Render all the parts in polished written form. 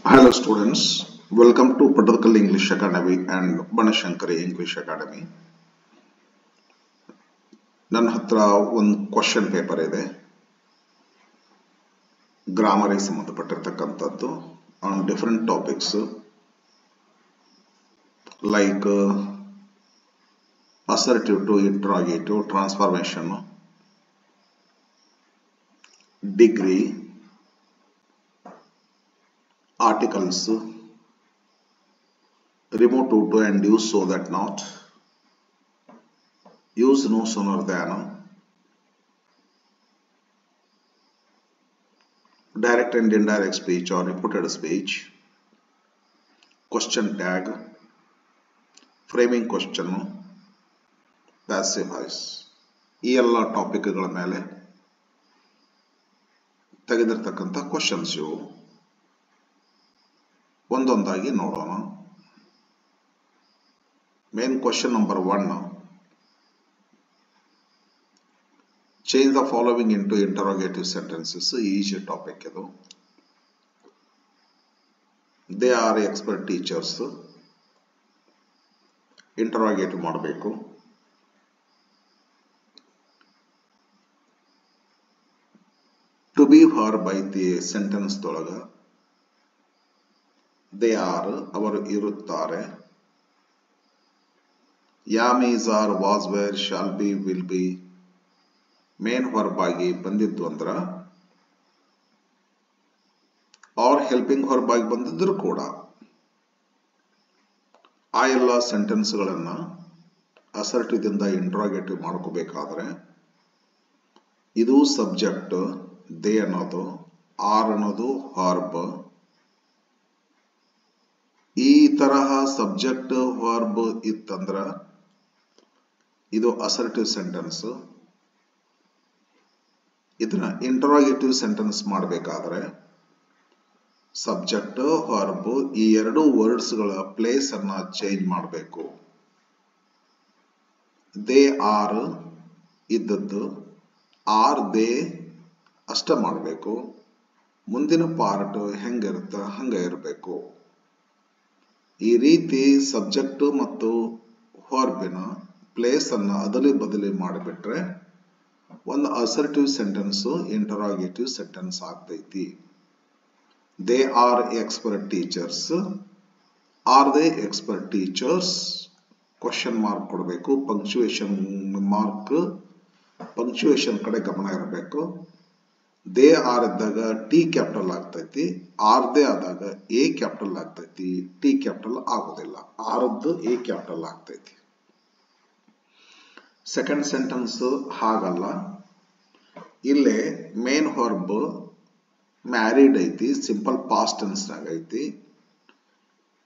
Hello students, welcome to Patakal English Academy and Banashankari English Academy. ನನ್ನ ಹತ್ರ ಒಂದು question paper ಇದೆ grammar ಗೆ ಸಂಬಂಧಪಟ್ಟಿರತಕ್ಕಂತದ್ದು on different topics like assertive to interrogative, transformation, degree, articles, remote to and use so that not, use no sooner than, direct and indirect speech or repeated speech, question tag, framing question, passive voice. ಈ ಎಲ್ಲ ಟಾಪಿಕ್ಗಳ ಮೇಲೆ ತೆಗೆದಿರತಕ್ಕಂತ questions ಇವು ಒಂದೊಂದಾಗಿ ನೋಡೋಣ. Main question number 1, change the following into interrogative sentences. Easy topic ಇದು. they are expert teachers. Interrogative ಮಾಡಬೇಕು. to be heard by the sentence ದೊಳಗ they are ಅವರು ಇರುತ್ತಾರೆ. am is are was were shall be will be main verb ಆಗಿ ಬಂದಿದ್ದು ಅಂದ್ರ are helping verb ಆಗಿ ಬಂದಿದ್ರು ಕೂಡ ಆ ಎಲ್ಲ ಸೆಂಟೆನ್ಸ್ ಗಳನ್ನ ಅಸರ್ಟಿವ್ ದಿಂದ ಇಂಟ್ರಾಗೇಟಿವ್ ಮಾಡ್ಕೋಬೇಕಾದ್ರೆ ಇದು ಸಬ್ಜೆಕ್ಟ್, ದೇ ಅನ್ನೋದು, ಆರ್ ಅನ್ನೋದು ವರ್ಬ್. ಈ ತರಹ ಸಬ್ಜೆಕ್ಟ್ ವರ್ಬ್ ಇತ್ತಂದ್ರ ಇದು ಅಸರ್ಟಿವ್ ಸೆಂಟೆನ್ಸ್. ಇದನ್ನ ಇಂಟರೋಗೇಟಿವ್ ಸೆಂಟೆನ್ಸ್ ಮಾಡಬೇಕಾದ್ರೆ ಸಬ್ಜೆಕ್ಟ್ ವರ್ಬ್ ಈ ಎರಡು ವರ್ಡ್ಸ್ ಗಳ ಪ್ಲೇಸ್ ಅನ್ನ ಚೇಂಜ್ ಮಾಡಬೇಕು. ದೇ ಆರ್ ಇದ್ದದ್ದು ಆರ್ ದೇ ಅಷ್ಟ ಮಾಡಬೇಕು. ಮುಂದಿನ ಪಾರ್ಟ್ ಹೆಂಗಿರುತ್ತ ಹಂಗ ಇರಬೇಕು. ಈ ರೀತಿ ಸಬ್ಜೆಕ್ಟ್ ಮತ್ತು ವರ್ಬಿನ ಪ್ಲೇಸ್ ಅನ್ನ ಅದಲಿ ಬದಲಿ ಮಾಡಿಬಿಟ್ರೆ ಒಂದು ಅಸರ್ಟಿವ್ ಸೆಂಟೆನ್ಸ್ ಇಂಟರೋಗೇಟಿವ್ ಸೆಂಟೆನ್ಸ್ ಆಗ್ತೈತಿ. They are expert teachers. Are they expert teachers? Question mark ಕೊಡಬೇಕು. ಪಂಕ್ಚುಯೇಷನ್ ಮಾರ್ಕ್, ಪಂಕ್ಚುಯೇಷನ್ ಕಡೆ ಗಮನ ಇರಬೇಕು. ದೇ ಆರ್ ಇದ್ದಾಗ ಟಿ ಕ್ಯಾಪಿಟಲ್ ಆಗ್ತೈತಿ, ಆರ್ ದೇ ಆದಾಗ ಎ ಕ್ಯಾಪಿಟಲ್ ಆಗ್ತೈತಿ, ಟಿ ಕ್ಯಾಪಿಟಲ್ ಆಗೋದಿಲ್ಲ. ಆರದ್ದು ಎ ಕ್ಯಾಪಿಟಲ್ ಆಗ್ತೈತಿ. ಸೆಕೆಂಡ್ ಸೆಂಟೆನ್ಸ್ ಹಾಗಲ್ಲ. ಇಲ್ಲೇ ಮೇನ್ ವರ್ಬ್ ಮ್ಯಾರಿಡ್ ಐತಿ, ಸಿಂಪಲ್ ಪಾಸ್ಟ್ ಟೆನ್ಸ್ ನಾಗ ಐತಿ.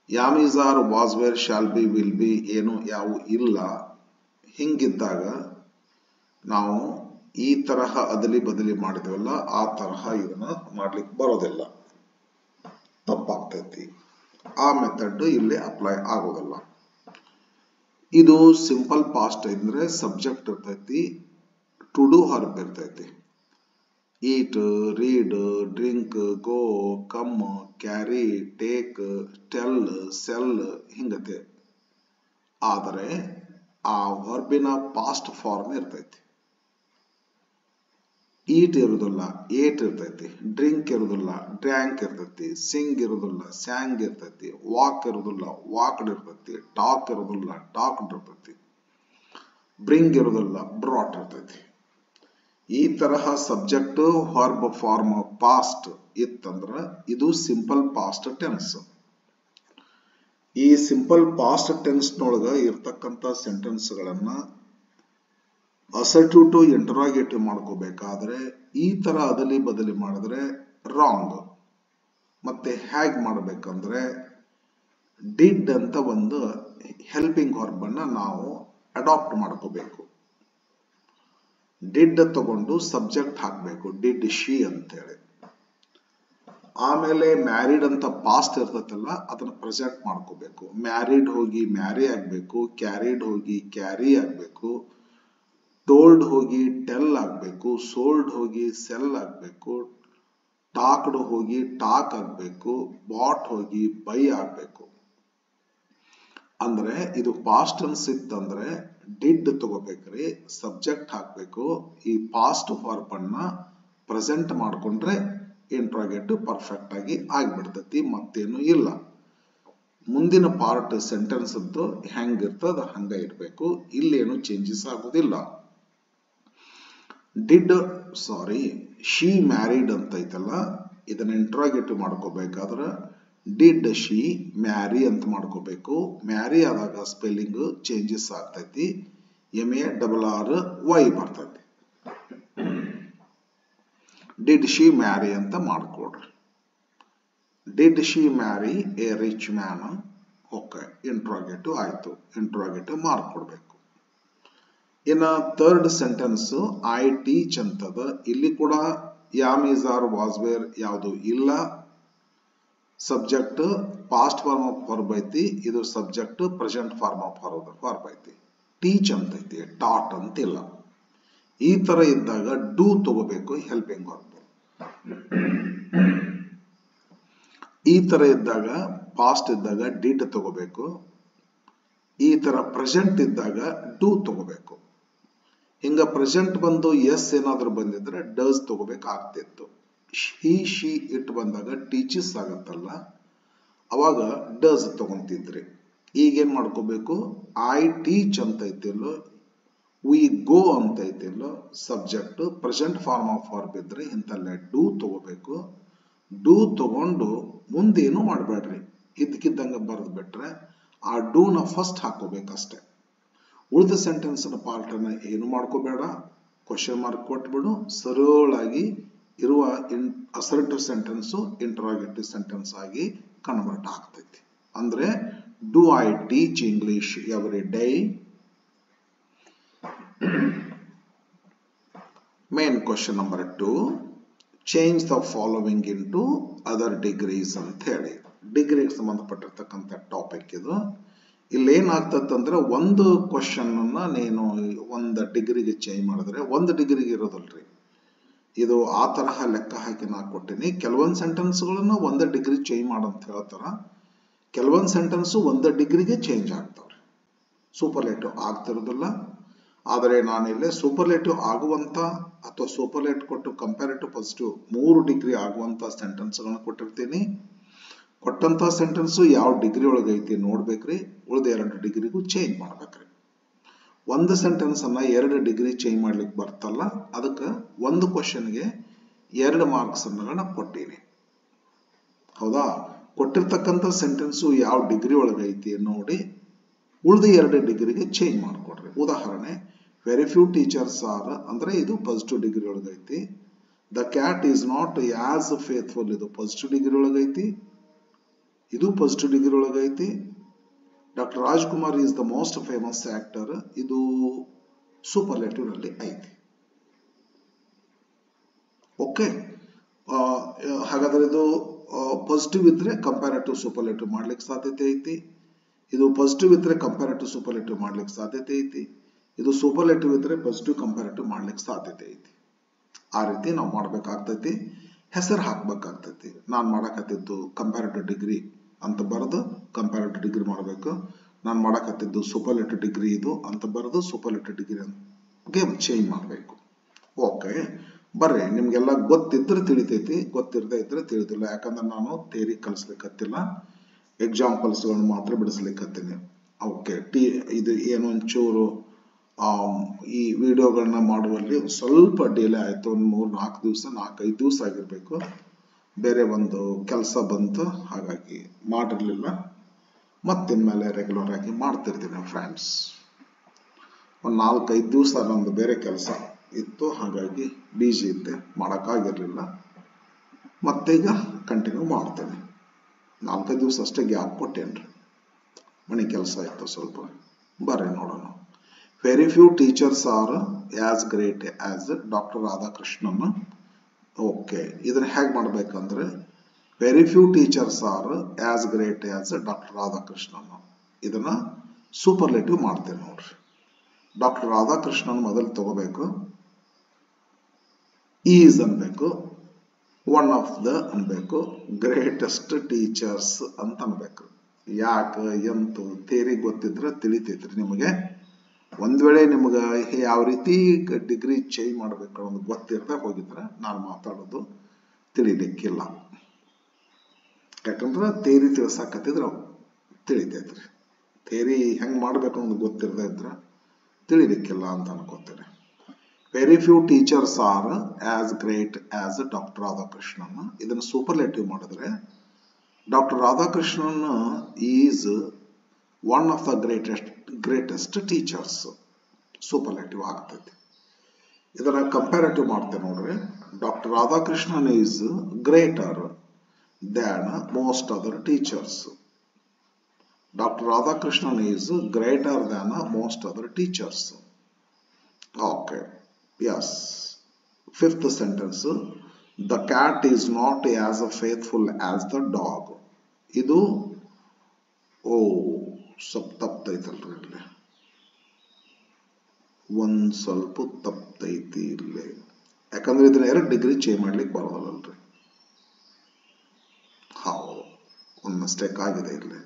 Am is are was were shall be will be ಏನು ಯಾವ ಇಲ್ಲ. ಹಿಂಗಿದ್ದಾಗ ನಾವು ಈ ತರಹ ಅದಲಿ ಬದಲಿ ಮಾಡಿದ್ವಲ್ಲ ಆ ತರಹ ಇದನ್ನ ಮಾಡ್ಲಿಕ್ಕೆ ಬರೋದಿಲ್ಲ, ತಪ್ಪಾಗ್ತೈತಿ. ಆ ಮೆಥಡ್ ಇಲ್ಲಿ ಅಪ್ಲೈ ಆಗೋದಿಲ್ಲ. ಇದು ಸಿಂಪಲ್ ಪಾಸ್ಟ್ ಅಂದ್ರೆ ಸಬ್ಜೆಕ್ಟ್ ಇರ್ತೈತಿ, ಟು ಡೂ ವರ್ಬ್ ಇರ್ತೈತಿ. Eat, read, drink, go, come, carry, take, tell, sell ಹಿಂಗತೆ. ಆದರೆ ಆ ವರ್ಬಿನ ಪಾಸ್ಟ್ ಫಾರ್ಮ್ ಇರ್ತೈತಿ. ಈಟ್ ಇರುದಿಲ್ಲ, ಏಟ್ ಇರ್ತೈತಿ. ಡ್ರಿಂಕ್ ಇರುದಿಲ್ಲ, ಡ್ರ್ಯಾಂಕ್ ಇರ್ತೈತಿ. ಸಿಂಗ್ ಇರುದಿಲ್ಲ, ಸ್ಯಾಂಗ್ ಇರ್ತೈತಿ. ವಾಕ್ ಇರುದಿಲ್ಲ, ವಾಕ್ಡ್ ಇರ್ತೈತಿ. ಟಾಕ್ ಇರುದಿಲ್ಲ, ಟಾಕ್ಡ್ ಇರ್ತೈತಿ. ಬ್ರಿಂಗ್ ಇರುದಿಲ್ಲ, ಬ್ರಾಟ್ ಇರ್ತೈತಿ. ಈ ತರಹ ಸಬ್ಜೆಕ್ಟ್ ವರ್ಬ್ ಫಾರ್ಮ್ ಪಾಸ್ಟ್ ಇತ್ತಂದ್ರ ಇದು ಸಿಂಪಲ್ ಪಾಸ್ಟ್ ಟೆನ್ಸ್. ಈ ಸಿಂಪಲ್ ಪಾಸ್ಟ್ ಟೆನ್ಸ್ ನೊಳಗ ಇರ್ತಕ್ಕಂತ ಸೆಂಟೆನ್ಸ್ ಗಳನ್ನ ಅಸರ್ಟಿವ್ ಟು ಇಂಟರೋಗೇಟಿವ್ ಮಾಡ್ಕೋಬೇಕಾದ್ರೆ ಈ ತರ ಅದಲಿ ಬದಲಿ ಮಾಡಿದ್ರೆ ರಾಂಗ್. ಮತ್ತೆ ಹೇಗ್ ಮಾಡಬೇಕಂದ್ರೆ ಡಿಡ್ ಅಂತ ಒಂದು ಹೆಲ್ಪಿಂಗ್ ವರ್ಬ್ ಅನ್ನ ನಾವು ಅಡಾಪ್ಟ್ ಮಾಡ್ಕೋಬೇಕು. ಡಿಡ್ ತಗೊಂಡು ಸಬ್ಜೆಕ್ಟ್ ಹಾಕಬೇಕು, ಡಿಡ್ ಶಿ ಅಂತೇಳಿ. ಆಮೇಲೆ ಮ್ಯಾರಿಡ್ ಅಂತ ಪಾಸ್ಟ್ ಇರ್ತೈತಲ್ಲ ಅದನ್ನ ಪ್ರೆಸೆಂಟ್ ಮಾಡ್ಕೋಬೇಕು. ಮ್ಯಾರಿಡ್ ಹೋಗಿ ಮ್ಯಾರಿ ಆಗ್ಬೇಕು, ಕ್ಯಾರಿಡ್ ಹೋಗಿ ಕ್ಯಾರಿ ಆಗ್ಬೇಕು, ಟೋಲ್ಡ್ ಹೋಗಿ ಟೆಲ್ ಆಗ್ಬೇಕು, ಸೋಲ್ಡ್ ಹೋಗಿ ಸೆಲ್ ಆಗ್ಬೇಕು, ಟಾಕ್ಡ್ ಹೋಗಿ ಟಾಕ್ ಆಗ್ಬೇಕು, ಬಾಟ್ ಹೋಗಿ ಬೈ ಆಗ್ಬೇಕು. ಅಂದ್ರೆ ಇದು ಪಾಸ್ಟ್ ಟೆನ್ಸ್ ಇತ್ತಂದ್ರೆ ಡಿಡ್ ತಗೋಬೇಕ್ರಿ, ಸಬ್ಜೆಕ್ಟ್ ಹಾಕ್ಬೇಕು. ಈ ಪಾಸ್ಟ್ ಫಾರ್ಮ್ ಅನ್ನ ಪ್ರೆಸೆಂಟ್ ಮಾಡ್ಕೊಂಡ್ರೆ ಇಂಟ್ರಾಗೇಟಿವ್ ಪರ್ಫೆಕ್ಟ್ ಆಗಿ ಆಗ್ಬಿಡ್ತೈತಿ, ಮತ್ತೇನು ಇಲ್ಲ. ಮುಂದಿನ ಪಾರ್ಟ್ ಸೆಂಟೆನ್ಸ್ ಅಂತೂ ಹೆಂಗಿರ್ತದ ಹಂಗ ಇರ್ಬೇಕು, ಇಲ್ಲೇನು ಚೇಂಜಸ್ ಆಗುದಿಲ್ಲ. ಶಿ ಮ್ಯಾರಿಡ್ ಅಂತ ಐತಲ್ಲ, ಇದನ್ನ ಇಂಟ್ರಾಗೇಟಿವ್ ಮಾಡ್ಕೋಬೇಕಾದ್ರೆ ಡಿಡ್ ಶಿ ಮ್ಯಾರಿ ಅಂತ ಮಾಡ್ಕೋಬೇಕು. ಮ್ಯಾರಿ ಆದಾಗ ಸ್ಪೆಲ್ಲಿಂಗ್ ಚೇಂಜಸ್ ಆಗ್ತೈತಿ, MARRY ಬರ್ತೈತಿ. ಡಿಡ್ ಶಿ ಮ್ಯಾರಿ ಅಂತ ಮಾಡ್ಕೊಡ್ರಿ. Did she marry a rich man? Okay, interrogative ಆಯ್ತು, ಇಂಟ್ರಾಗೇಟಿವ್ ಮಾರ್ಕ್ ಕೊಡ್ಬೇಕು. ಇನ್ನ ಥರ್ಡ್ ಸೆಂಟೆನ್ಸ್ ಐ ಟೀಚ್ ಅಂತದ. ಇಲ್ಲಿ ಕೂಡ am is are was were ಯಾವುದು ಇಲ್ಲ. Subject past form of verb ಐತಿ, ಇದು subject present form of verb ಐತಿ. ಟೀಚ್ ಅಂತ ಐತಿ, ಟಾಟ್ ಅಂತಿಲ್ಲ. ಈ ತರ ಇದ್ದಾಗ ಡೂ ತಗೋಬೇಕು ಹೆಲ್ಪಿಂಗ್ ವರ್ಬ್. ಈ ತರ ಇದ್ದಾಗ ಪಾಸ್ಟ್ ಇದ್ದಾಗ ಡಿಡ್ ತಗೋಬೇಕು. ಈ ತರ ಪ್ರೆಸೆಂಟ್ ಇದ್ದಾಗ ಡೂ ತಗೋಬೇಕು. ಹಿಂಗ ಪ್ರೆಸೆಂಟ್ ಬಂದು ಎಸ್ ಏನಾದ್ರೂ ಬಂದಿದ್ರೆ ಡಸ್ ತಗೋಬೇಕಾಗ್ತಿತ್ತು. ಹಿ ಶಿ ಇಟ್ ಬಂದಾಗ ಟೀಚಸ್ ಆಗತ್ತಲ್ಲ, ಅವಾಗ ಡಸ್ ತಗೊಂತಿದ್ರಿ. ಈಗೇನ್ ಮಾಡ್ಕೋಬೇಕು, ಐ ಟೀಚ್ ಅಂತ ಐತಿಲ್ಲೋ, ವಿ ಗೋ ಅಂತ ಐತಿಲ್ಲೋ, subject present form of verb ಇದ್ರೆ ಇಂತಲ್ಲೇ ಡೂ ತಗೋಬೇಕು. ಡೂ ತಗೊಂಡು ಮುಂದೇನು ಮಾಡಬೇಡ್ರಿ, ಇದ್ಕಿದ್ದಂಗ ಬರೆದು ಬಿಟ್ರೆ ಆ ಡೂನ ಫಸ್ಟ್ ಹಾಕೋಬೇಕಷ್ಟೆ. ಉಳಿದ ಸೆಂಟೆನ್ಸ್ ಪಾರ್ಟ್ ಅನ್ನ ಏನು ಮಾಡ್ಕೋಬೇಡ, ಕ್ವಶನ್ ಮಾರ್ಕ್ ಕೊಟ್ಬಿಡು. ಸರಳಾಗಿ ಇರುವ ಅಸರ್ಟಿವ್ ಸೆಂಟೆನ್ಸ್ ಇಂಟ್ರಾಗೇಟಿವ್ ಸೆಂಟೆನ್ಸ್ ಆಗಿ ಕನ್ವರ್ಟ್ ಆಗ್ತೈತಿ. ಅಂದ್ರೆ do I teach English every day? Main question number 2, change the following into other degrees ಅಂತ ಹೇಳಿ ಡಿಗ್ರಿಗೆ ಸಂಬಂಧಪಟ್ಟಿರ್ತಕ್ಕಂಥ ಟಾಪಿಕ್ ಇದು. ಇಲ್ಲಿ ಏನಾಗ್ತದಂದ್ರೆ ಒಂದು ಕ್ವಶನ್ ಅನ್ನ ನೀನು ಒಂದು ಡಿಗ್ರಿಗೆ ಚೇಂಜ್ ಮಾಡಿದ್ರೆ ಒಂದು ಡಿಗ್ರಿಗೆ ಇರೋದಲ್ರಿ, ಇದು ಆ ತರಹ ಲೆಕ್ಕ ಹಾಕಿ ನಾ ಕೊಟ್ಟಿನಿ. ಕೆಲವೊಂದು ಸೆಂಟೆನ್ಸ್ಗಳನ್ನ ಒಂದು ಡಿಗ್ರಿ ಚೇಂಜ್ ಮಾಡಂತ ಹೇಳ್ತಾರ, ಕೆಲವೊಂದು ಸೆಂಟೆನ್ಸ್ ಒಂದು ಡಿಗ್ರಿಗೆ ಚೇಂಜ್ ಆಗ್ತಾವ್ರಿ, ಸೂಪರ್ಲೇಟಿವ್ ಆಗ್ತಿರೋದಿಲ್ಲ. ಆದರೆ ನಾನಿಲ್ಲೇ ಸೂಪರ್ಲೇಟಿವ್ ಆಗುವಂತ ಅಥವಾ ಸೂಪರ್ಲೇಟಿವ್ ಕೊಟ್ಟು ಕಂಪ್ಯಾರಿಟಿವ್ ಪಾಸಿಟಿವ್ 3 ಡಿಗ್ರಿ ಆಗುವಂತ ಸೆಂಟೆನ್ಸ್ ಗಳನ್ನ ಕೊಟ್ಟಿರ್ತೀನಿ. ಕೊಟ್ಟಂತ ಸೆಂಟೆನ್ಸ್ ಯಾವ ಡಿಗ್ರಿ ಒಳಗೈತಿ ನೋಡ್ಬೇಕ್ರಿ, ಉಳಿದ 2 ಡಿಗ್ರಿಗೂ ಚೇಂಜ್ ಮಾಡ್ಬೇಕ್ರಿ. ಒಂದು ಸೆಂಟೆನ್ಸ್ ಅನ್ನ 2 ಡಿಗ್ರಿ ಚೇಂಜ್ ಮಾಡ್ಲಿಕ್ಕೆ ಬರ್ತಲ್ಲ, ಅದಕ್ಕೆ ಒಂದು ಕ್ವಶನ್ಗೆ 2 ಮಾರ್ಕ್ಸ್ ಅನ್ನ ಕೊಟ್ಟೀನಿ. ಹೌದಾ? ಕೊಟ್ಟಿರ್ತಕ್ಕಂಥ ಸೆಂಟೆನ್ಸ್ ಯಾವ ಡಿಗ್ರಿ ಒಳಗೈತಿ ನೋಡಿ ಉಳಿದ 2 ಡಿಗ್ರಿಗೆ ಚೇಂಜ್ ಮಾಡ್ಕೊಡ್ರಿ. ಉದಾಹರಣೆ, ವೆರಿ ಫ್ಯೂ ಟೀಚರ್ಸ್ ಆರ್ ಅಂದ್ರೆ ಇದು ಪಾಸಿಟಿವ್ ಡಿಗ್ರಿ ಒಳಗೈತಿ. The cat is not as faithful, ಇದು ಪಾಸಿಟಿವ್ ಡಿಗ್ರಿ ಒಳಗೈತಿ, ಇದು ಪಾಸಿಟಿವ್ ಡಿಗ್ರಿ ಒಳಗೈತಿ. Doctor Rajkumar is the most famous actor, ಇದು ಸೂಪರ್ಲೇಟಿವ್ ನಲ್ಲಿ ಐತಿ. ಓಕೆ, ಹಾಗಾದ್ರೆ ಇದು ಪಾಸಿಟಿವ್ ಇದ್ರೆ ಕಂಪ್ಯಾರಿಟಿವ್ ಸೂಪರ್ಲೇಟಿವ್ ಮಾಡ್ಲಿಕ್ಕೆ ಸಾಧ್ಯತೆ ಐತಿ, ಇದು ಪಾಸಿಟಿವ್ ಇದ್ರೆ ಕಂಪ್ಯಾರಿಟಿವ್ ಸೂಪರ್ಲೇಟಿವ್ ಮಾಡ್ಲಿಕ್ಕೆ ಸಾಧ್ಯತೆ ಐತಿ, ಇದು ಸೂಪರ್ಲೇಟಿವ್ ಇದ್ರೆ ಪಾಸಿಟಿವ್ ಕಂಪ್ಯಾರಿಟಿವ್ ಮಾಡ್ಲಿಕ್ಕೆ ಸಾಧ್ಯತೆ ಐತಿ. ಆ ರೀತಿ ನಾವು ಮಾಡ್ಬೇಕಾಗ್ತೈತಿ, ಹೆಸರು ಹಾಕ್ಬೇಕಾಗ್ತೈತಿ. ನಾನು ಮಾಡಕತ್ತಿದ್ದು ಕಂಪ್ಯಾರಿಟಿವ್ ಡಿಗ್ರಿ ಅಂತ ಬರೆದು ಕಂಪ್ಯಾರಿಟಿವ್ ಡಿಗ್ರಿ ಮಾಡಬೇಕು, ನಾನು ಮಾಡಕತ್ತಿದ್ದು ಸೂಪರ್ಲೇಟಿವ್ ಡಿಗ್ರಿ ಇದು ಅಂತ ಬರೆದು ಸೂಪರ್ಲೇಟಿವ್ ಡಿಗ್ರಿ ಅಂತ ಚೇಂಜ್ ಮಾಡಬೇಕು. ಓಕೆ, ಬರ್ರಿ, ನಿಮ್ಗೆಲ್ಲ ಗೊತ್ತಿದ್ರೆ ತಿಳಿತೈತಿ, ಗೊತ್ತಿರದೇ ಇದ್ರೆ ತಿಳಿದಿಲ್ಲ. ಯಾಕಂದ್ರೆ ನಾನು ಥಿಯರಿ ಕಲಿಸ್ಲಿಕ್ಕತ್ತಿಲ್ಲ, ಎಕ್ಸಾಂಪಲ್ಸ್ಗಳನ್ನು ಮಾತ್ರ ಬಿಡಿಸ್ಲಿಕ್ಕತ್ತೀನಿ. ಓಕೆ, ಇದು ಏನೋ ಒಂಚೂರು ಈ ವಿಡಿಯೋಗಳನ್ನ ಮಾಡುವಲ್ಲಿ ಸ್ವಲ್ಪ ಡಿಲೇ ಆಯ್ತು. ಒಂದು 3-4 ದಿವಸ 4-5 ದಿವಸ ಆಗಿರ್ಬೇಕು. ಬೇರೆ ಒಂದು ಕೆಲಸ ಬಂತು, ಹಾಗಾಗಿ ಮಾಡಿರ್ಲಿಲ್ಲ. ಮತ್ತಿನ್ಮೇಲೆ ರೆಗ್ಯುಲರ್ ಆಗಿ ಮಾಡ್ತಿರ್ತೀನಿ ಫ್ರೆಂಡ್ಸ್. ಒಂದು 4-5 ದಿವಸ ನಂದು ಬೇರೆ ಕೆಲಸ ಇತ್ತು, ಹಾಗಾಗಿ ಬಿಜಿ ಇದ್ದೆ, ಮಾಡೋಕ್ಕಾಗಿರ್ಲಿಲ್ಲ. ಮತ್ತೀಗ ಕಂಟಿನ್ಯೂ ಮಾಡ್ತೇನೆ. 4-5 ದಿವಸ ಅಷ್ಟೇ ಗ್ಯಾಪ್ ಕೊಟ್ಟೇನ್ರಿ, ಮನೆ ಕೆಲಸ ಇತ್ತು ಸ್ವಲ್ಪ. ಬರ್ರಿ ನೋಡೋಣ. Very few teachers are as great as doctor Radhakrishnan. Okay, ಇದನ್ನ ಹೇಗೆ ಮಾಡ್ಬೇಕಂದ್ರೆ very few teachers are as great as doctor Radhakrishnan, ಇದನ್ನ ಸೂಪರ್ಲೇಟಿವ್ ಮಾಡ್ತೇನೆ ನೋಡ್ರಿ. ಡಾಕ್ಟರ್ ರಾಧಾಕೃಷ್ಣನ್ ಮೊದಲು ತಗೋಬೇಕು, ಈಸ್ ಅನ್ಬೇಕು, ಒನ್ ಆಫ್ ದ ಅನ್ಬೇಕು, ಗ್ರೇಟೆಸ್ಟ್ ಟೀಚರ್ಸ್ ಅಂತ ಅನ್ಬೇಕು. ಯಾಕೆ ಎಂತು ಥಿಯರಿ ಗೊತ್ತಿದ್ರೆ ತಿಳಿತೈತ್ರಿ ನಿಮಗೆ. ಒಂದ್ ವೇಳೆ ನಿಮ್ಗೆ ಯಾವ ರೀತಿ ಡಿಗ್ರಿ ಚೇಂಜ್ ಮಾಡ್ಬೇಕು ಅನ್ನೋದು ಗೊತ್ತಿರದೆ ಹೋಗಿದ್ರೆ ನಾನು ಮಾತಾಡೋದು ತಿಳಿಲಿಕ್ಕಿಲ್ಲ. ಯಾಕಂದ್ರೆ ಥಿಯರಿ ತಿಳ್ಸಾಕತ್ತಿದ್ರೆ ತಿಳಿತೈತ್ರಿ. ಥಿಯರಿ ಹೆಂಗ್ ಮಾಡ್ಬೇಕು ಅನ್ನೋದು ಗೊತ್ತಿರದೆ ಇದ್ರೆ ತಿಳಿಲಿಕ್ಕಿಲ್ಲ ಅಂತ ಅನ್ಕೋತೇನೆ. Very few teachers are as great as doctor Radhakrishnan. ಇದನ್ನು ಸೂಪರ್ಲೇಟಿವ್ ಮಾಡಿದ್ರೆ doctor Radhakrishnan is one of the greatest teachers superlative ಆಗ್ತೈತಿ. ಇದರ ಕಂಪ್ಯಾರೇಟಿವ್ ಮಾಡ್ತೇವೆ ನೋಡ್ರಿ. Doctor Radhakrishnan is greater than most other teachers. Doctor Radhakrishnan is greater than most other teachers. Okay, yes. Fifth sentence, the cat is not as faithful as the dog. ಇದು ಸ್ವಲ್ಪ ತಪ್ಪೈತಲ್ರಿ, ಇಲ್ಲಿ ಒಂದ್ ಸ್ವಲ್ಪ ತಪ್ಪೈತಿ ಇಲ್ಲಿ. ಯಾಕಂದ್ರೆ ಇದನ್ನ 2 ಡಿಗ್ರಿ ಚೇಂಜ್ ಮಾಡ್ಲಿಕ್ಕೆ ಬರೋದಲ್ರಿ. ಒಂದ್ ಮಿಸ್ಟೇಕ್ ಆಗಿದೆ ಇಲ್ಲಿ.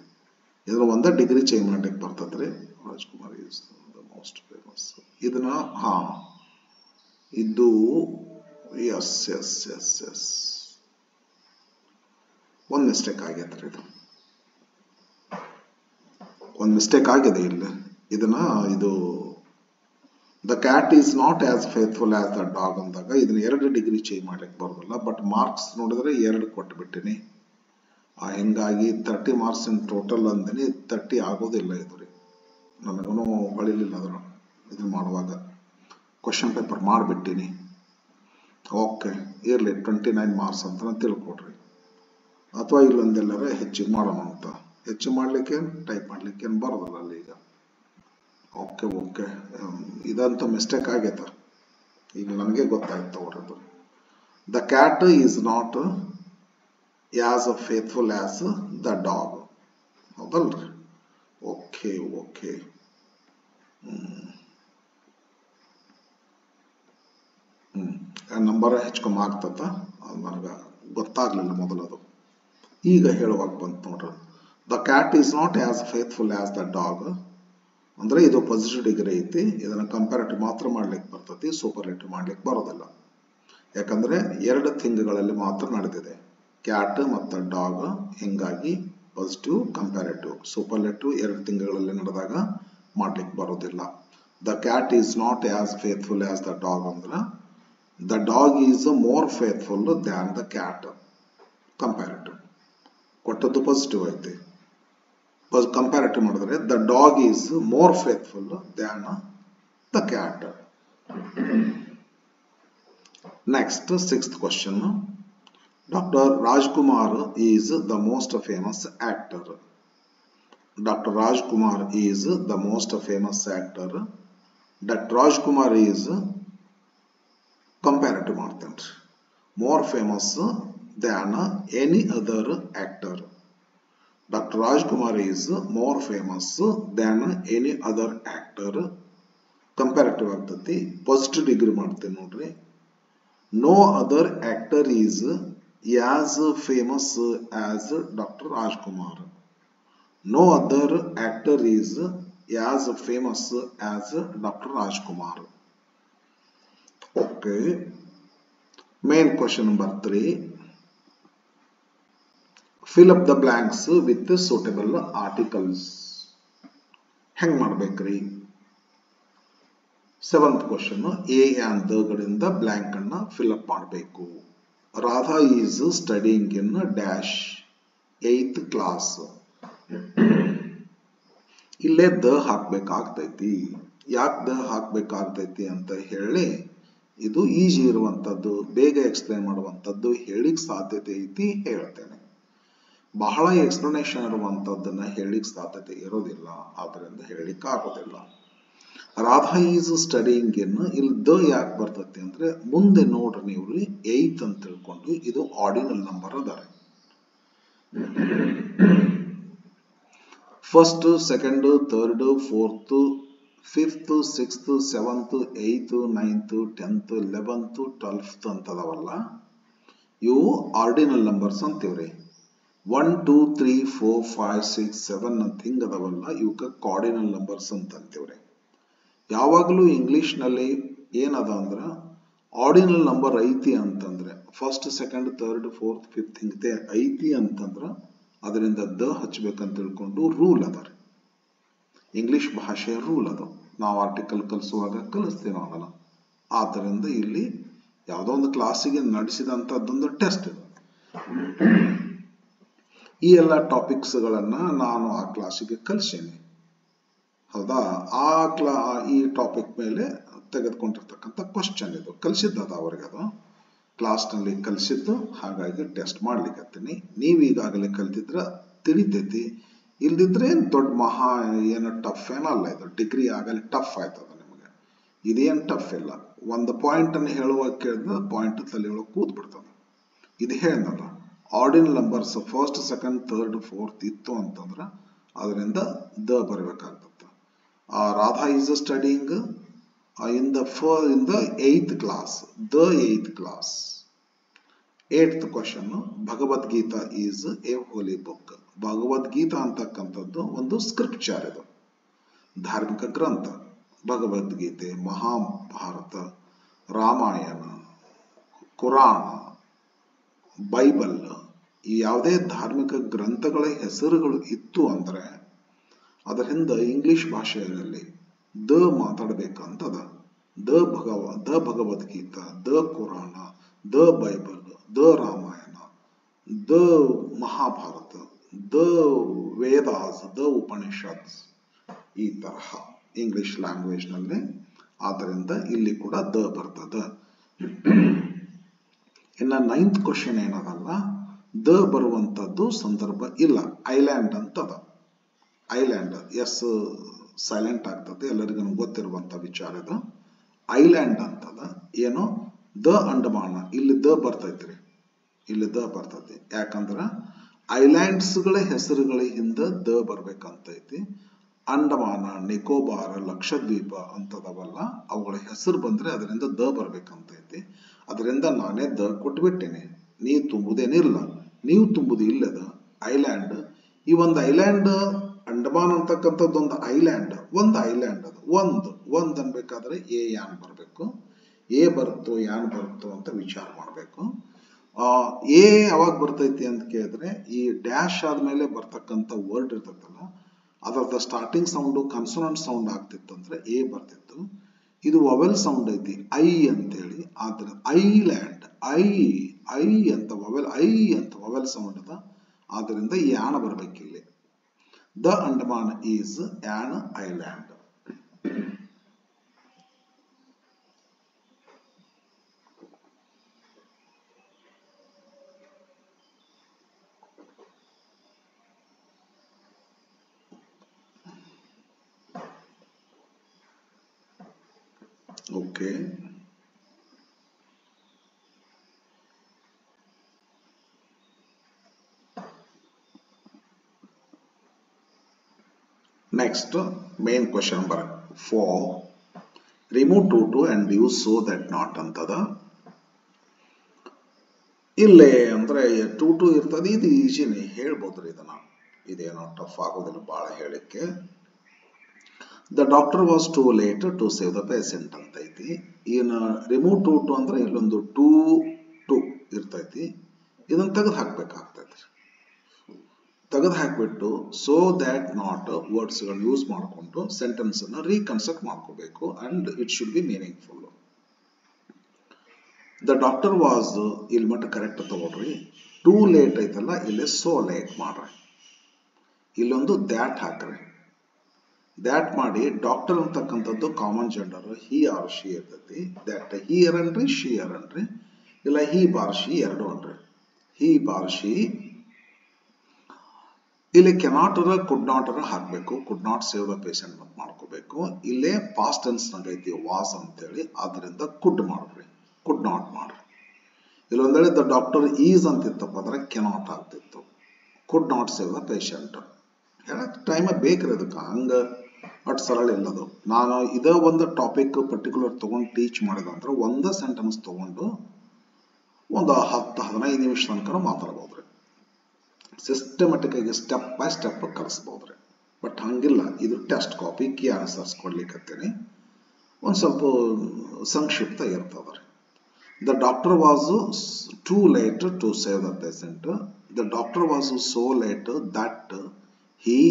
ಇದನ್ನ 1 ಡಿಗ್ರಿ ಚೇಂಜ್ ಮಾಡ್ಲಿಕ್ಕೆ ಬರ್ತದ್ರಿ. Rajkumar is the most famous. ಇದನ್ನ ಇದು ಎಸ್ ಎಸ್ ಎಸ್ ಎಸ್ ಒಂದ್ ಮಿಸ್ಟೇಕ್ ಆಗೈತ್ರಿ. ಒಂದ್ ಮಿಸ್ಟೇಕ್ ಆಗಿದೆ ಇಲ್ಲಿ. ಇದು the cat is not as faithful as the dog ಅಂದಾಗ ಇದನ್ನ 2 ಡಿಗ್ರಿ ಚೇಂಜ್ ಮಾಡ್ಲಿಕ್ಕೆ ಬರೋದಿಲ್ಲ. ಬಟ್ ಮಾರ್ಕ್ಸ್ ನೋಡಿದ್ರೆ 2 ಕೊಟ್ಬಿಟ್ಟಿನಿ. ಹಿಂಗಾಗಿ 30 ಮಾರ್ಕ್ಸ್ ಇನ್ ಟೋಟಲ್ ಅಂದಿನಿ. 30 ಆಗೋದಿಲ್ಲ ಇದು ರೀ. ನನಗೂ ಹೊಳಿಲಿಲ್ಲ ಅದನ್ನು ಇದನ್ನ ಮಾಡುವಾಗ. Question paper ಮಾಡಿಬಿಟ್ಟಿನಿ. ಓಕೆ, ಇರಲಿ, 29 ಮಾರ್ಕ್ಸ್ ಅಂತ ತಿಳ್ಕೊಡ್ರಿ. ಅಥವಾ ಇಲ್ಲೊಂದೆಲ್ಲರ ಹೆಚ್ಚಿಗೆ ಮಾಡೋಣ ಅಂತ. ಹೆಚ್ಚು ಮಾಡ್ಲಿಕ್ಕೆ ಟೈಪ್ ಮಾಡ್ಲಿಕ್ಕೆ ಏನು ಬರೋದಲ್ಲ ಅಲ್ಲಿ ಈಗ. ಓಕೆ ಓಕೆ, ಇದಂತೂ ಮಿಸ್ಟೇಕ್ ಆಗೈತ. ಈಗ ನನಗೆ ಗೊತ್ತಾಯ್ತು ಅವ್ರದ್ದು. The cat is not as faithful as the dog. ಹೌದಲ್ರಿ? Okay okay. ನಂಬರ್ ಹೆಚ್ಚಿಕಮ್ಮಿ ಆಗ್ತದ. ನನಗೆ ಗೊತ್ತಾಗ್ಲಿಲ್ಲ ಮೊದಲದು, ಈಗ ಹೇಳುವಾಗ ಬಂತು ನೋಡ್ರಿ. The cat is not as faithful as the dog ಅಂದ್ರೆ ಇದು ಪಾಸಿಟಿವ್ ಡಿಗ್ರಿ ಐತಿ. ಇದನ್ನ ಕಂಪ್ಯಾರೇಟಿವ್ ಮಾತ್ರ ಮಾಡ್ಲಿಕ್ಕೆ ಬರ್ತೈತಿ, ಸೂಪರ್ಲೇಟಿವ್ ಮಾಡ್ಲಿಕ್ಕೆ ಬರೋದಿಲ್ಲ. ಯಾಕಂದ್ರೆ 2 ಥಿಂಗ್ಗಳಲ್ಲಿ ಮಾತ್ರ ನಡೆದಿದೆ, ಕ್ಯಾಟ್ ಮತ್ತು ಡಾಗ್. ಹಿಂಗಾಗಿ ಪಾಸಿಟಿವ್, ಕಂಪ್ಯಾರೇಟಿವ್. ಸೂಪರ್ಲೇಟಿವ್ 2 ತಿಂಗಳಲ್ಲಿ ನಡೆದಾಗ ಮಾಡ್ಲಿಕ್ಕೆ ಬರೋದಿಲ್ಲ. The cat is not as faithful as the dog ಅಂದ್ರೆ the dog is more faithful than the cat. Comparative. ಕೊಟ್ಟದ್ದು ಪಾಸಿಟಿವ್ ಐತಿ. ಕಂಪ್ಯಾರೇಟಿವ್ ಮಾಡಿದ್ರೆ the dog is more faithful than the cat. Next, 6th question. Dr. Rajkumar is the most famous actor. Dr. Rajkumar is the most famous actor. Dr. Rajkumar is comparative ಮಾಡ್ತೇನೆ. More famous than any other actor. Doctor Rajkumar is more famous than any other actor. Comparative ಆಗ್ತತಿ. Positive degree ಮಾಡ್ತೇನೆ ನೋಡ್ರಿ. No other actor is as famous as doctor Rajkumar. No other actor is as famous as doctor Rajkumar. Okay, main question number 3. Fill up the blanks with the suitable articles. ಹೆಂಗ್ ಮಾಡ್ಬೇಕ್ರಿ? 7th question. A and the ಗಳಿಂದ blank ಅನ್ನ fill up ಮಾಡಬೇಕು. Radha is studying in dash 8th class. ಇಲ್ಲೇ the ಹಾಕ್ಬೇಕಾಗ್ತೈತಿ. ಯಾಕೆ the ಹಾಕ್ಬೇಕಾಗ್ತೈತಿ ಅಂತ ಹೇಳಿ ಇದು ಈಜಿ ಇರುವಂತದ್ದು, ಬೇಗ ಎಕ್ಸ್ಪ್ಲೈನ್ ಮಾಡುವಂತದ್ದು ಹೇಳಿಕ್ ಸಾಧ್ಯತೆ ಐತಿ ಹೇಳ್ತೇನೆ. ಬಹಳ ಎಕ್ಸ್ಪ್ಲನೇಷನ್ ಇರುವಂತದ್ದನ್ನ ಹೇಳಿಕ್ ಸಾಧ್ಯತೆ ಇರೋದಿಲ್ಲ, ಆದ್ರಿಂದ ಹೇಳಿಕ್ ಆಗೋದಿಲ್ಲ. ರಾಧಾ ಈಸ್ ಸ್ಟಡಿಂಗ್ ಇನ್, ಇಲ್ಲಿ ದ ಯಾಕೆ ಬರ್ತೈತಿ ಅಂದ್ರೆ ಮುಂದೆ ನೋಡ್ರಿ ನೀವು 8 ಅಂತ ತಿಳ್ಕೊಂಡು ಇದು ಆರ್ಡಿನಲ್ ನಂಬರ್ ಅದಾರೆ. First, second, third, fourth, 5th, 6th, 7th, 8th, 9th, 10th, 11th, 12th ಅಂತದವಲ್ಲ. ಇವು ಆರ್ಡಿನಲ್ ನಂಬರ್ಸ್ ಅಂತೀವ್ರಿ. 1 2 3 4 5 6 7 ಅಂತ ಹಿಂಗದವಲ್ಲ ಇವಕ್ಕೆ ಕಾರ್ಡಿನಲ್ ನಂಬರ್ಸ್ ಅಂತ ಅಂತೀವ್ರಿ. ಯಾವಾಗಲೂ ಇಂಗ್ಲಿಷ್ ನಲ್ಲಿ ಏನದ ಅಂದ್ರ ಆರ್ಡಿನಲ್ ನಂಬರ್ ಐತಿ ಅಂತಂದ್ರೆ first second third fourth fifth ಹಿಂಗತೆ ಐತಿ ಅಂತಂದ್ರ ಅದರಿಂದ ದ ಹಚ್ಬೇಕಂತ ತಿಳ್ಕೊಂಡು ರೂಲ್ ಅದ ರೀ. ಇಂಗ್ಲಿಷ್ ಭಾಷೆಯ ರೂಲ್ ಅದು. ನಾವು ಆರ್ಟಿಕಲ್ ಕಲಿಸುವಾಗ ಕಲಿಸ್ತೀವಿ ನಾವಲ್ಲ. ಆದ್ದರಿಂದ ಇಲ್ಲಿ ಯಾವುದೋ ಒಂದು ಕ್ಲಾಸಿಗೆ ನಡೆಸಿದಂಥದ್ದೊಂದು ಟೆಸ್ಟ್ ಇದು. ಈ ಎಲ್ಲ ಟಾಪಿಕ್ಸ್ಗಳನ್ನ ನಾನು ಆ ಕ್ಲಾಸಿಗೆ ಕಲಿಸೇನೆ. ಹೌದಾ? ಈ ಟಾಪಿಕ್ ಮೇಲೆ ತೆಗೆದುಕೊಂಡಿರ್ತಕ್ಕಂಥ ಕ್ವಶನ್ ಇದು. ಕಲಿಸಿದ್ದದ ಅವ್ರಿಗೆ ಅದು ಕ್ಲಾಸ್ನಲ್ಲಿ ಕಲಿಸಿದ್ದು. ಹಾಗಾಗಿ ಟೆಸ್ಟ್ ಮಾಡ್ಲಿಕ್ಕತ್ತೀನಿ. ನೀವು ಈಗಾಗಲೇ ಕಲ್ತಿದ್ರ ತಿಳಿತೈತಿ. ಇಲ್ದಿದ್ರೆ ದೊಡ್ಡ ಮಹಾ ಏನು ಟಫ್ ಏನಲ್ಲ ಇದು. ಡಿಗ್ರಿ ಆಗಲಿ ಟಫ್ ಆಯ್ತದ ನಿಮಗೆ. ಇದೇನು ಟಫ್ ಇಲ್ಲ. ಒಂದು ಪಾಯಿಂಟ್ ಅನ್ನು ಹೇಳುವಾಗ ಕೇಳಿದ್ರೆ ಪಾಯಿಂಟ್ ತಲೆಯೊಳಗೆ ಕೂತ್ ಬಿಡ್ತದೆ. ಇದು ಹೇಳಿದಲ್ಲ ordinal numbers first second third fourth ಇತ್ತು ಅಂತಂದ್ರೆ ಅದರಿಂದ ದ ಬರಬೇಕಾಗ್ತದೆ. Radha is studying in the 8th class, the 8th class. 8th question, Bhagavad Gita is a holy book. Bhagavad Gita ಅಂತಕ್ಕಂಥದ್ದು ಒಂದು ಸ್ಕ್ರಿಪ್ಚರ್ ಇದು, ಧಾರ್ಮಿಕ ಗ್ರಂಥ. ಭಗವದ್ಗೀತೆ, ಮಹಾಭಾರತ, ರಾಮಾಯಣ, ಕುರಾಣ, ಬೈಬಲ್ ಈ ಯಾವುದೇ ಧಾರ್ಮಿಕ ಗ್ರಂಥಗಳ ಹೆಸರುಗಳು ಇತ್ತು ಅಂದ್ರೆ ಅದರ ಹಿಂದೆ ಇಂಗ್ಲಿಷ್ ಭಾಷೆಯಲ್ಲಿ ದ ಮಾತಾಡಬೇಕಂತದ. The Bhagavad Gita, the Quran, the Bible, the Ramayana, the Mahabharata, the Vedas, the Upanishads, ಈ ತರಹ ಇಂಗ್ಲಿಷ್ ಲ್ಯಾಂಗ್ವೇಜ್ ನಲ್ಲಿ. ಆದ್ದರಿಂದ ಇಲ್ಲಿ ಕೂಡ ದ ಬರ್ತದ. ಇನ್ನ 9th ಕ್ವಶನ್ ಏನದಲ್ಲ, ದ ಬರುವಂತದ್ದು ಸಂದರ್ಭ ಇಲ್ಲ. ಐಲ್ಯಾಂಡ್ ಅಂತದ. ಐಲ್ಯಾಂಡ್ ಎಸ್ ಸೈಲೆಂಟ್ ಆಗ್ತದೆ, ಎಲ್ಲರಿಗೂ ಗೊತ್ತಿರುವಂತ ವಿಚಾರ ಇದು. ಐಲ್ಯಾಂಡ್ ಅಂತದ. ಏನು? ದ ಅಂಡಮಾನ. ಇಲ್ಲಿ ದ ಬರ್ತೈತ್ರಿ. ಇಲ್ಲಿ ದ ಬರ್ತೈತಿ. ಯಾಕಂದ್ರ ಐಲ್ಯಾಂಡ್ಸ್ ಗಳ ಹೆಸರುಗಳ ಹಿಂದೆ ದ ಬರ್ಬೇಕಂತೈತಿ. ಅಂಡಮಾನ, ನಿಕೋಬಾರ, ಲಕ್ಷದ್ವೀಪ ಅಂತದವಲ್ಲ, ಅವುಗಳ ಹೆಸರು ಬಂದ್ರೆ ಅದರಿಂದ ದ ಬರ್ಬೇಕಂತೈತಿ. ಅದರಿಂದ ನಾನೇ ದ ಕೊಟ್ಬಿಟ್ಟೇನೆ. ನೀವು ತುಂಬುದೇನಿಲ್ಲ, ನೀವು ತುಂಬುದು ಇಲ್ಲದ. ಐಲ್ಯಾಂಡ್, ಈ ಒಂದು ಐಲ್ಯಾಂಡ್ ಅಂಡಮಾನ್ ಅಂತಕ್ಕಂಥದ್ದು ಒಂದು ಐಲ್ಯಾಂಡ್. ಒಂದು ಐಲ್ಯಾಂಡ್ ಅದು. ಒಂದ್ ಅನ್ಬೇಕಾದ್ರೆ ಎ ಯಾನ್ ಬರ್ಬೇಕು. ಎ ಬರುತ್ತೋ ಯಾನ್ ಬರುತ್ತೋ ಅಂತ ವಿಚಾರ ಮಾಡ್ಬೇಕು. ಎ ಯಾವಾಗ ಬರ್ತೈತಿ ಅಂತ ಕೇಳಿದ್ರೆ ಈ ಡ್ಯಾಶ್ ಆದ್ಮೇಲೆ ಬರ್ತಕ್ಕಂಥ ವರ್ಡ್ ಇರ್ತೈತಲ್ಲ ಅದರದ ಸ್ಟಾರ್ಟಿಂಗ್ ಸೌಂಡ್ ಕನ್ಸೋನೆಂಟ್ ಸೌಂಡ್ ಆಗ್ತಿತ್ತಂದ್ರೆ ಎ ಬರ್ತಿತ್ತು. ಇದು ವವೆಲ್ ಸೌಂಡ್ ಐತಿ, ಐ ಅಂತೇಳಿ. ಆದ್ರೆ ಐಲ್ಯಾಂಡ್, ಐ ಅಂತ ವವೆಲ್, ಐ ಅಂತ ವವೆಲ್ ಸೌಂಡ್ ಅದ. ಆದ್ರಿಂದ Yana ಬರ್ಬೇಕಿಲ್ಲಿ. The Andaman is an island. Okay. Next, main question number 4. Remove 2 and use so that not ಅಂತದ. ಇಲ್ಲೇ ಅಂದ್ರೆ 2 ಇರ್ತದೆ. ಇದು ಈಜಿನೇ ಹೇಳ್ಬೋದ್ರಿ. ಇದನ್ನ ಇದೇನೋ ಟಫ್ ಆಗೋದಿಲ್ಲ ಬಹಳ ಹೇಳಿಕ್ಕೆ. The doctor was too late to save the patient ಅಂತೈತಿ. ಇನ್ನು ರಿಮೂವ್ 2 ಅಂದ್ರೆ ಇಲ್ಲೊಂದು 2 ಇರ್ತೈತಿ. ಇದನ್ನ ತೆಗೆದು ಹಾಕ್ಬೇಕಾಗ್ತೈತಿ. ತೆಗೆದು ಹಾಕ್ಬಿಟ್ಟು ಸೋ ದ್ಯಾಟ್ ನಾಟ್ ವರ್ಡ್ಸ್ ಗಳು ಯೂಸ್ ಮಾಡಿಕೊಂಡು ಸೆಂಟೆನ್ಸ್ ಅನ್ನ ರೀಕನ್ಸ್ಟ್ರಕ್ಟ್ ಮಾಡ್ಕೋಬೇಕು. And it should be meaningful. The doctor was, ಇಲ್ಲಿ ಮಟ್ಟ ಕರೆಕ್ಟ್ ತಗೊಳ್ರಿ. ಟೂ ಲೇಟ್ ಐತಲ್ಲ, ಇಲ್ಲಿ ಸೋ ಲೇಟ್ ಮಾಡ್ರಿ. ಇಲ್ಲೊಂದು ದ್ಯಾಟ್ ಹಾಕ್ರಿ. ದ್ಯಾಟ್ ಮಾಡಿ ಡಾಕ್ಟರ್ ಅಂತಕ್ಕಂಥದ್ದು common gender he or she ಇರ್ತೈತಿ. ದ್ಯಾಟ್ ಹಿ ಅರನ್ರಿ, ಶಿ ಅರನ್ರಿ, ಇಲ್ಲ ಹಿ ಬಾರ್ ಶಿ ಎರಡು ಅನ್ರಿ. ಹಿ ಬಾರ್ ಶಿ. ಇಲ್ಲಿ ಕೆನಾಟರ ಕುಡ್ ನಾಟರ ಹಾಕ್ಬೇಕು. ಕುಡ್ ನಾಟ್ ಸೇವ್ ದ ಪೇಷಂಟ್ ಅಂತ ಮಾಡ್ಕೋಬೇಕು. ಇಲ್ಲೇ ಪಾಸ್ಟ್ ಟೆನ್ಸ್ ನಾಗೈತಿ ವಾಸ್ ಅಂತೇಳಿ, ಆದ್ರಿಂದ ಕುಡ್ ಮಾಡ್ರಿ, ಕುಡ್ ನಾಟ್ ಮಾಡ್ರಿ. ಇಲ್ಲೊಂದೇಳಿ ದ ಡಾಕ್ಟರ್ ಈಸ್ ಅಂತಿತ್ತಪ್ಪ ಅಂದ್ರೆ ಕೆನಾಟ್ ಆಗ್ತಿತ್ತು. ಕುಡ್ ನಾಟ್ ಸೇವ್ ದ ಪೇಷಂಟ್ ಹೇಳಕ್ ಟೈಮ್ ಬೇಕ್ರಿ. ಅದಕ್ಕೆ ಹಂಗ ಅಟ್ ಸರಳ ಇಲ್ಲದು. ನಾನು ಇದ ಒಂದು ಟಾಪಿಕ್ ಪರ್ಟಿಕ್ಯುಲರ್ ತಗೊಂಡು ಟೀಚ್ ಮಾಡಿದಂದ್ರೆ ಒಂದ ಸೆಂಟೆನ್ಸ್ ತಗೊಂಡು ಒಂದು 10-15 ನಿಮಿಷ ತನಕ ಮಾತಾಡ್ಬೋದ್ರಿ. ಸಿಸ್ಟಮೆಟಿಕ್ ಆಗಿ ಸ್ಟೆಪ್ ಬೈ ಸ್ಟೆಪ್ ಕಲಿಸ್ಬೋದ್ರಿ. ಬಟ್ ಹಂಗಿಲ್ಲ, ಇದು ಟೆಸ್ಟ್ ಕಾಪಿ ಕೀ ಆನ್ಸರ್ಸ್ ಕೊಡ್ಲಿಕ್ಕತ್ತೀನಿ. ಒಂದು ಸ್ವಲ್ಪ ಸಂಕ್ಷಿಪ್ತ ಇರ್ತದ್ರಿ. The doctor was too late to save the patient. The doctor was so late that he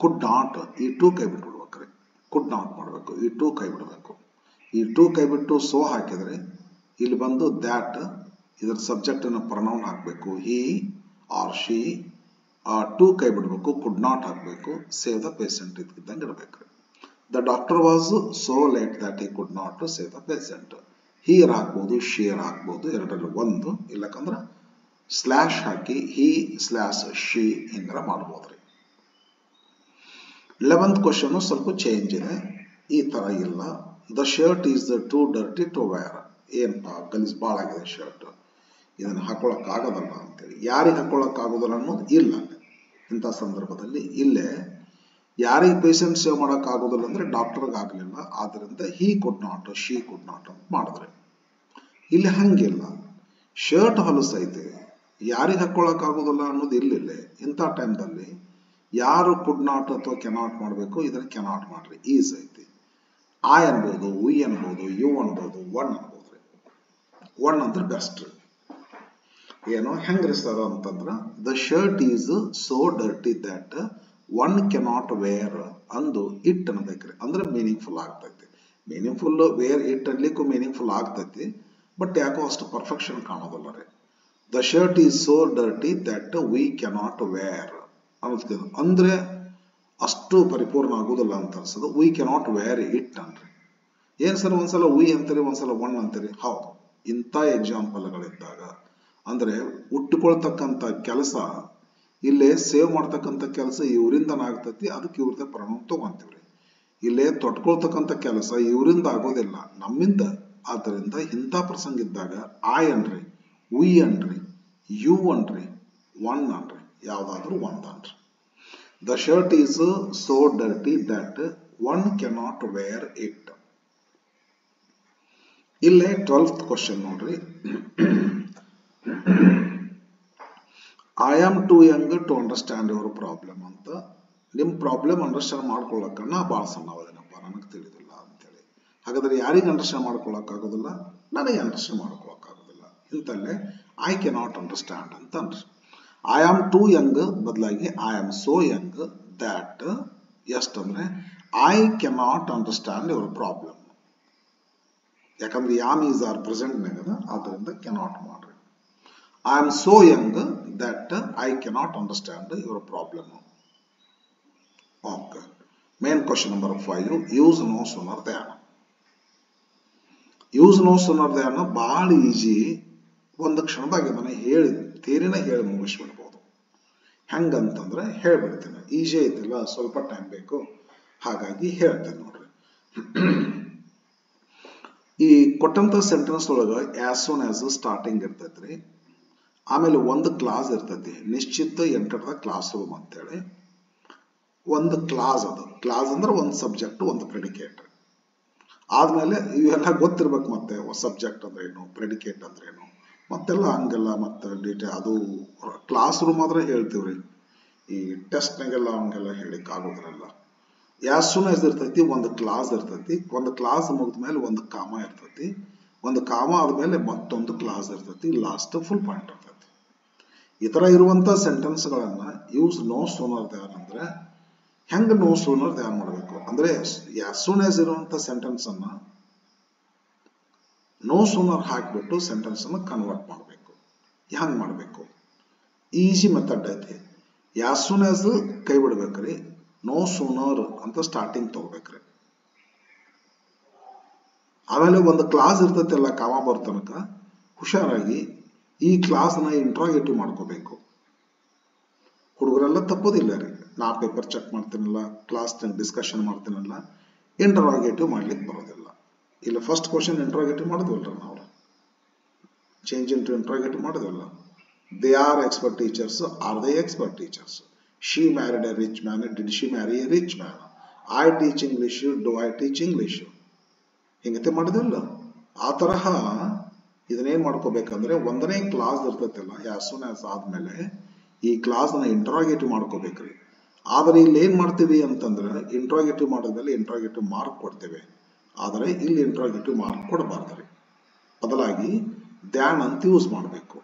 could not. ಈ ಟು ಕೈ ಬಿಟ್ಬಿಡ್ಬೇಕ್ರಿ. ಕುಡ್ ನಾಟ್ ಮಾಡಬೇಕು, ಈ ಟು ಕೈ ಬಿಡಬೇಕು. ಈ ಟು ಕೈ ಬಿಟ್ಟು ಸೋ ಹಾಕಿದ್ರೆ ಇಲ್ಲಿ ಬಂದು ದ್ಯಾಟ್ ಇದರ ಸಬ್ಜೆಕ್ಟ್ ಅನ್ನು ಪ್ರನೌನ್ ಹಾಕಬೇಕು. He or she. ಟು ಕೈ ಬಿಡಬೇಕು, ಕುಡ್ ನಾಟ್ ಹಾಕಬೇಕು. ಸೇವ್ ದ ಪೇಷಂಟ್ ಇದ್ದಂಗೆ ಇಡಬೇಕ್ರಿ. The doctor was so late that he could not save the patient. He ಹಾಕ್ಬೋದು, ಶೇರ್ ಹಾಕ್ಬೋದು, ಎರಡರಲ್ಲಿ ಒಂದು. ಇಲ್ಲಕಂದ್ರೆ ಸ್ಲ್ಯಾಶ್ ಹಾಕಿ ಹಿ ಸ್ಲ್ಯಾಶ್ ಶಿ ಹಿಂಗಾರ ಮಾಡ್ಬೋದ್ರಿ. 11th ಕ್ವಶನ್ ಸ್ವಲ್ಪ ಚೇಂಜ್ ಇದೆ. ಈ ತರ ಇಲ್ಲ. The shirt is too dirty to wear. ಏನಪ್ಪಾ ಗಲೀಜ್ ಭಾಳ ಆಗಿದೆ ಶರ್ಟ್, ಇದನ್ನು ಹಾಕೊಳಕ್ ಆಗೋದಲ್ಲ ಅಂತೇಳಿ. ಯಾರಿಗೆ ಹಾಕೊಳಕ್ ಆಗೋದಿಲ್ಲ ಅನ್ನೋದು ಇಲ್ಲ. ಇಂಥ ಸಂದರ್ಭದಲ್ಲಿ ಇಲ್ಲೇ ಯಾರಿಗೆ ಪೇಷಂಟ್ ಸೇವ್ ಮಾಡಕ್ ಆಗೋದಿಲ್ಲ ಅಂದ್ರೆ ಡಾಕ್ಟರ್ಗೆ ಆಗಲಿಲ್ಲ, ಆದ್ರಿಂದ he could not, she could not ಅಂತ ಮಾಡಿದ್ರೆ. ಇಲ್ಲಿ ಹಂಗಿಲ್ಲ, ಶರ್ಟ್ ಹೊಲಸೈತೆ, ಯಾರಿಗೆ ಹಾಕೊಳಕ್ ಆಗೋದಿಲ್ಲ ಅನ್ನೋದು ಇಲ್ಲ. ಇಂಥ ಟೈಮ್ದಲ್ಲಿ ಯಾರು ಕುಡ್ ನಾಟ್ ಅಥವಾ ಕೆನಾಟ್ ಮಾಡಬೇಕು, ಇದನ್ನ ಕೆನಾಟ್ ಮಾಡ್ರಿ. ಈಸ್ ಐತಿ. ಐ ಅನ್ಬೋದು, ವಿ ಅನ್ಬೋದು, ಯು ಅನ್ಬೋದು, ಒನ್ ಅನ್ಬೋದ್ರಿ. ಒನ್ ಅಂದ್ರೆ ಬೆಸ್ಟ್. ಏನೋ ಹೆಂಗ್ರಿ ಸರ್ ಅಂತಂದ್ರ the shirt is so dirty that one cannot wear ಅಂದು ಇಟ್ ಅನ್ಬೇಕ್ರಿ. ಅಂದ್ರೆ ಮೀನಿಂಗ್ಫುಲ್ ಆಗ್ತೈತಿ. ಮೀನಿಂಗ್ಫುಲ್ ವೇರ್ ಇಟ್ ಅನ್ಲಿಕ್ಕೂ ಮೀನಿಂಗ್ಫುಲ್ ಆಗ್ತೈತಿ. ಬಟ್ ಯಾಕೋ ಅಷ್ಟು ಪರ್ಫೆಕ್ಷನ್ ಕಾಣೋದಲ್ಲ ರೀ. The shirt is so dirty that we cannot wear ಅನ್ನೋದ್ ಅಂದ್ರೆ ಅಷ್ಟು ಪರಿಪೂರ್ಣ ಆಗುದಿಲ್ಲ ಅಂತ ಅನ್ಸೋದು. ವಿ ಕೆನಾಟ್ ವೇರ್ ಇಟ್ ಅನ್ರಿ. ಏನ್ ಸರ್ ಒಂದ್ಸಲ ವಿ ಅಂತೀರಿ, ಒಂದ್ಸಲ ಒನ್ ಅಂತೀರಿ. ಹೌದು, ಇಂಥ ಎಕ್ಸಾಂಪಲ್ಗಳಿದ್ದಾಗ ಅಂದ್ರೆ ಉಟ್ಟುಕೊಳ್ತಕ್ಕಂಥ ಕೆಲಸ ಇಲ್ಲೇ ಸೇವ್ ಮಾಡ್ತಕ್ಕಂಥ ಕೆಲಸ ಇವರಿಂದ ಆಗ್ತೈತಿ, ಅದಕ್ಕೆ ಇವ್ರದ ಪ್ರನೌನ್ ತಗೊಂತೀವ್ರಿ. ಇಲ್ಲೇ ತೊಟ್ಕೊಳ್ತಕ್ಕಂಥ ಕೆಲಸ ಇವರಿಂದ ಆಗೋದಿಲ್ಲ, ನಮ್ಮಿಂದ. ಆದ್ದರಿಂದ ಇಂಥ ಪ್ರಸಂಗ ಇದ್ದಾಗ ಐ ಅನ್ರಿ, ವಿ ಅನ್ರಿ, ಯು ಅನ್ರಿ, ಒನ್ ಅನ್ರಿ, ಯಾವ್ದಾದ್ರು ಒಂದ್ ಅನ್ರಿ. The shirt is so dirty that one cannot wear it. ಇಲ್ಲೇ 12th ಕ್ವಶನ್ ನೋಡ್ರಿ. I am too young to understand your problem ಅಂತ. ನಿಮ್ ಪ್ರಾಬ್ಲಮ್ ಅಂಡರ್ಸ್ಟ್ಯಾಂಡ್ ಮಾಡ್ಕೊಳ್ಳಕ್ಕ ನಾ ಭಾಳ ಸಣ್ಣವದೇನಪ್ಪ, ನನಗೆ ತಿಳಿದಿಲ್ಲ ಅಂತೇಳಿ. ಹಾಗಾದ್ರೆ ಯಾರಿಗೆ ಅಂಡರ್ಸ್ಟ್ಯಾಂಡ್ ಮಾಡ್ಕೊಳಕ್ ಆಗೋದಿಲ್ಲ? ನನಗೆ ಅಂಡರ್ಸ್ಟ್ಯಾಂಡ್ ಮಾಡ್ಕೊಳಕ್ ಆಗೋದಿಲ್ಲ. ಇಂತಲ್ಲೇ ಐ ಕೆ ನಾಟ್ ಅಂಡರ್ಸ್ಟ್ಯಾಂಡ್ ಅಂತ ಅನ್ರಿ. ಐ ಆಮ್ ಟು ಯಂಗ್ ಬದಲಾಗಿ I am so young that ಎಷ್ಟಂದ್ರೆ I cannot understand your problem. ಯಾಕಂದ್ರೆ ಯಾಮ್ ಈಸ್ ಆರ್ ಪ್ರೆಸೆಂಟ್ ನಾಗದ, ಆದ್ದರಿಂದ ಕೆನಾಟ್ ಮಾಡ್ರಿ. I am so young that I cannot understand your problem. Okay. Main question number 5, use no sooner than. Use no sooner than ಬಹಳ easy. ಒಂದು ಕ್ಷಣದಾಗ ಇದನ್ನ ಹೇಳಿ ತೇರಿನ ಹೇಳಿ ಮುಗಿಸ್ಬಿಡ್ಬೋದು. ಹೆಂಗಂತಂದ್ರೆ ಹೇಳ್ಬಿಡ್ತೀನಿ. ಈಜಿ ಐತಿಲ್ಲ, ಸ್ವಲ್ಪ ಟೈಮ್ ಬೇಕು, ಹಾಗಾಗಿ ಹೇಳ್ತೇನೆ ನೋಡ್ರಿ. ಈ ಕೊಟ್ಟಂತ ಸೆಂಟೆನ್ಸ್ ಒಳಗ ಆಸ್ ಸೂನ್ ಆಸ್ ಸ್ಟಾರ್ಟಿಂಗ್ ಇರ್ತೈತ್ರಿ. ಆಮೇಲೆ ಒಂದು ಕ್ಲಾಸ್ ಇರ್ತೈತಿ, ನಿಶ್ಚಿತ ಎಂಟರ್ ದ ಕ್ಲಾಸ್ ರೂಮ್ ಅಂತೇಳಿ ಒಂದು ಕ್ಲಾಸ್. ಅದು ಕ್ಲಾಸ್ ಅಂದ್ರೆ ಒಂದು ಸಬ್ಜೆಕ್ಟ್, ಒಂದು ಪ್ರೆಡಿಕೇಟ್. ಆದ್ಮೇಲೆ ಇವೆಲ್ಲ ಗೊತ್ತಿರ್ಬೇಕು. ಮತ್ತೆ ಸಬ್ಜೆಕ್ಟ್ ಅಂದ್ರೆ ಏನು, ಪ್ರೆಡಿಕೇಟ್ ಅಂದ್ರೆ ಏನು, ಮತ್ತೆಲ್ಲ ಹಂಗೆಲ್ಲ ಮತ್ತೆ ಡೀಟೇಲ್. ಅದು ಕ್ಲಾಸ್ ರೂಮ್ ಆದ್ರೆ ಹೇಳ್ತೀವ್ರಿ, ಈ ಟೆಸ್ಟ್ನಾಗೆಲ್ಲ ಹಂಗೆಲ್ಲ ಹೇಳಿಕ್ ಆಗೋದ್ರಲ್ಲ. ಆಸ್ ಸೂನ್ ಆಸ್ ಇರ್ತೈತಿ, ಒಂದು ಕ್ಲಾಸ್ ಇರ್ತೈತಿ. ಒಂದು ಕ್ಲಾಸ್ ಮುಗಿದ್ಮೇಲೆ ಒಂದು ಕಾಮ ಇರ್ತೈತಿ. ಒಂದು ಕಾಮ ಆದ್ಮೇಲೆ ಮತ್ತೊಂದು ಕ್ಲಾಸ್ ಇರ್ತೈತಿ, ಲಾಸ್ಟ್ ಫುಲ್ ಪಾಯಿಂಟ್ ಇರ್ತೈತಿ. ಈ ತರ ಇರುವಂತ ಸೆಂಟೆನ್ಸ್ ಗಳನ್ನ ಯೂಸ್ ನೋ ಸೂನರ್ ದ್ಯಾನ್ ಅಂದ್ರೆ ಹೆಂಗ್ ನೋ ಸೂನರ್ ದ್ಯಾನ್ ಮಾಡಬೇಕು ಅಂದ್ರೆ ಆಸ್ ಸೂನ್ ಆಸ್ ಇರುವಂತ ಸೆಂಟೆನ್ಸ್ ಅನ್ನ ನೋ ಸೂನರ್ ಹಾಕ್ಬಿಟ್ಟು ಸೆಂಟೆನ್ಸ್ ಅನ್ನ ಕನ್ವರ್ಟ್ ಮಾಡಬೇಕು. ಹೆಂಗ್ ಮಾಡಬೇಕು? ಈಜಿ ಮೆಥಡ್ ಐತಿ. ಆಸ್ ಸೂನ್ ಆಸ್ ಕೈ ಬಿಡ್ಬೇಕ್ರಿ, ನೋ ಸೂನರ್ ಅಂತ ಸ್ಟಾರ್ಟಿಂಗ್ ತಗೋಬೇಕ್ರಿ. ಆಮೇಲೆ ಒಂದು ಕ್ಲಾಸ್ ಇರ್ತೈತಿಲ್ಲ ಕಾಮ ಬರ್ತನಕ, ಹುಷಾರಾಗಿ ಈ ಕ್ಲಾಸ್ನ ಇಂಟ್ರಾಗೇಟಿವ್ ಮಾಡ್ಕೋಬೇಕು. ಹುಡುಗರೆಲ್ಲ ತಪ್ಪೋದಿಲ್ಲ ರೀ. ನಾ ಪೇಪರ್ ಚೆಕ್ ಮಾಡ್ತೀನಲ್ಲ, ಕ್ಲಾಸ್ ಡಿಸ್ಕಷನ್ ಮಾಡ್ತೀನಲ್ಲ, ಇಂಟ್ರಾಗೇಟಿವ್ ಮಾಡ್ಲಿಕ್ಕೆ ಬರೋದಿಲ್ಲ. ಇಲ್ಲ ಫಸ್ಟ್ ಕ್ವಶನ್ ಇಂಟ್ರಾಗೇಟಿವ್ ಮಾಡಿದ್ವಲ್ರ ನಾವು, ಚೇಂಜ್ ಇಂಟು ಇಂಟ್ರಾಗೇಟಿವ್ ಮಾಡಿದ್ವಲ್ಲ. They are expert teachers, are they expert teachers? She married a rich man, did she marry a rich man? I teach English, do I teach English? ಹಿಂಗತೆ ಮಾಡಿದ್ವಲ್ಲ. ಆ ತರಹ ಇದನ್ನೇನ್ ಮಾಡ್ಕೋಬೇಕಂದ್ರೆ ಒಂದನೇ class ಇರ್ತೈತಲ್ಲ as soon as ಆದ್ಮೇಲೆ ಈ class ನ interrogative ಮಾಡ್ಕೋಬೇಕ್ರಿ. ಆದ್ರೆ ಇಲ್ಲಿ ಏನ್ ಮಾಡ್ತೀವಿ ಅಂತಂದ್ರೆ ಇಂಟ್ರಾಗೇಟಿವ್ ಮಾಡೋದ್ರಲ್ಲಿ ಇಂಟ್ರಾಗೇಟಿವ್ ಮಾರ್ಕ್ ಕೊಡ್ತೇವೆ, ಆದರೆ ಇಲ್ಲಿ ಇಂಟ್ರಾಗೇಟಿವ್ ಮಾರ್ಕ್ ಕೊಡಬಾರ್ದ್ರಿ. ಬದಲಾಗಿ ದ್ಯಾನ್ ಅಂತ ಯೂಸ್ ಮಾಡಬೇಕು.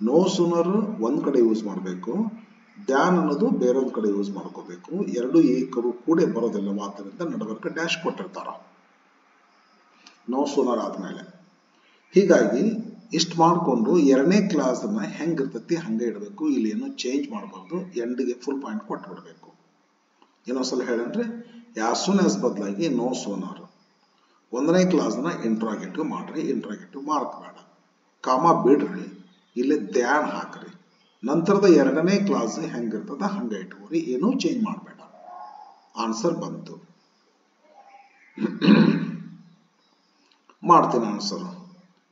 ನೋ ಸೂನರ್ ಒಂದ್ ಕಡೆ ಯೂಸ್ ಮಾಡಬೇಕು, ದ್ಯಾನ್ ಅನ್ನೋದು ಬೇರೊಂದ್ ಕಡೆ ಯೂಸ್ ಮಾಡ್ಕೋಬೇಕು. ಎರಡು ಏಕರು ಕೂಡ ಬರೋದಿಲ್ಲವಾದ್ದರಿಂದ ನಡಬರ್ಕ ಡ್ಯಾಶ್ ಕೊಟ್ಟಿರ್ತಾರ ನೋ ಸೂನರ್ ಆದ್ಮೇಲೆ. ಹೀಗಾಗಿ ಇಷ್ಟು ಮಾಡಿಕೊಂಡು ಎರಡನೇ ಕ್ಲಾಸ್ ಅನ್ನ ಹೆಂಗಿರ್ತತಿ ಹಂಗೆ ಇಡಬೇಕು. ಇಲ್ಲಿ ಏನು ಚೇಂಜ್ ಮಾಡಬಾರ್ದು, ಎಂಡ್ಗೆ ಫುಲ್ ಪಾಯಿಂಟ್ ಕೊಟ್ಬಿಡ್ಬೇಕು. ಇನ್ನೊಂದ್ಸಲ ಹೇಳಂದ್ರೆ ಆಸ್ ಸೂನ್ ಆಸ್ ಬದಲಾಗಿ ನೋ ಸೂನರ್. ಒಂದನೇ ಕ್ಲಾಸ್ ನ ಇಂಟ್ರಾಗೇಟಿವ್ ಮಾಡ್ರಿ, ಇಂಟ್ರಾಗೇಟಿವ್ ಮಾರ್ಕ್ ಬೇಡ, ಕಾಮ ಬಿಡ್ರಿ, ಇಲ್ಲಿ ದ್ಯಾನ್ ಹಾಕ್ರಿ. ನಂತರದ ಎರಡನೇ ಕ್ಲಾಸ್ ಹೆಂಗಿರ್ತದ ಹಂಗೆ ಇಟ್ಕೋರಿ, ಏನೂ ಚೇಂಜ್ ಮಾಡಬೇಡ. ಆನ್ಸರ್ ಬಂತು. ಮಾಡ್ತೀನಿ ಆನ್ಸರ್.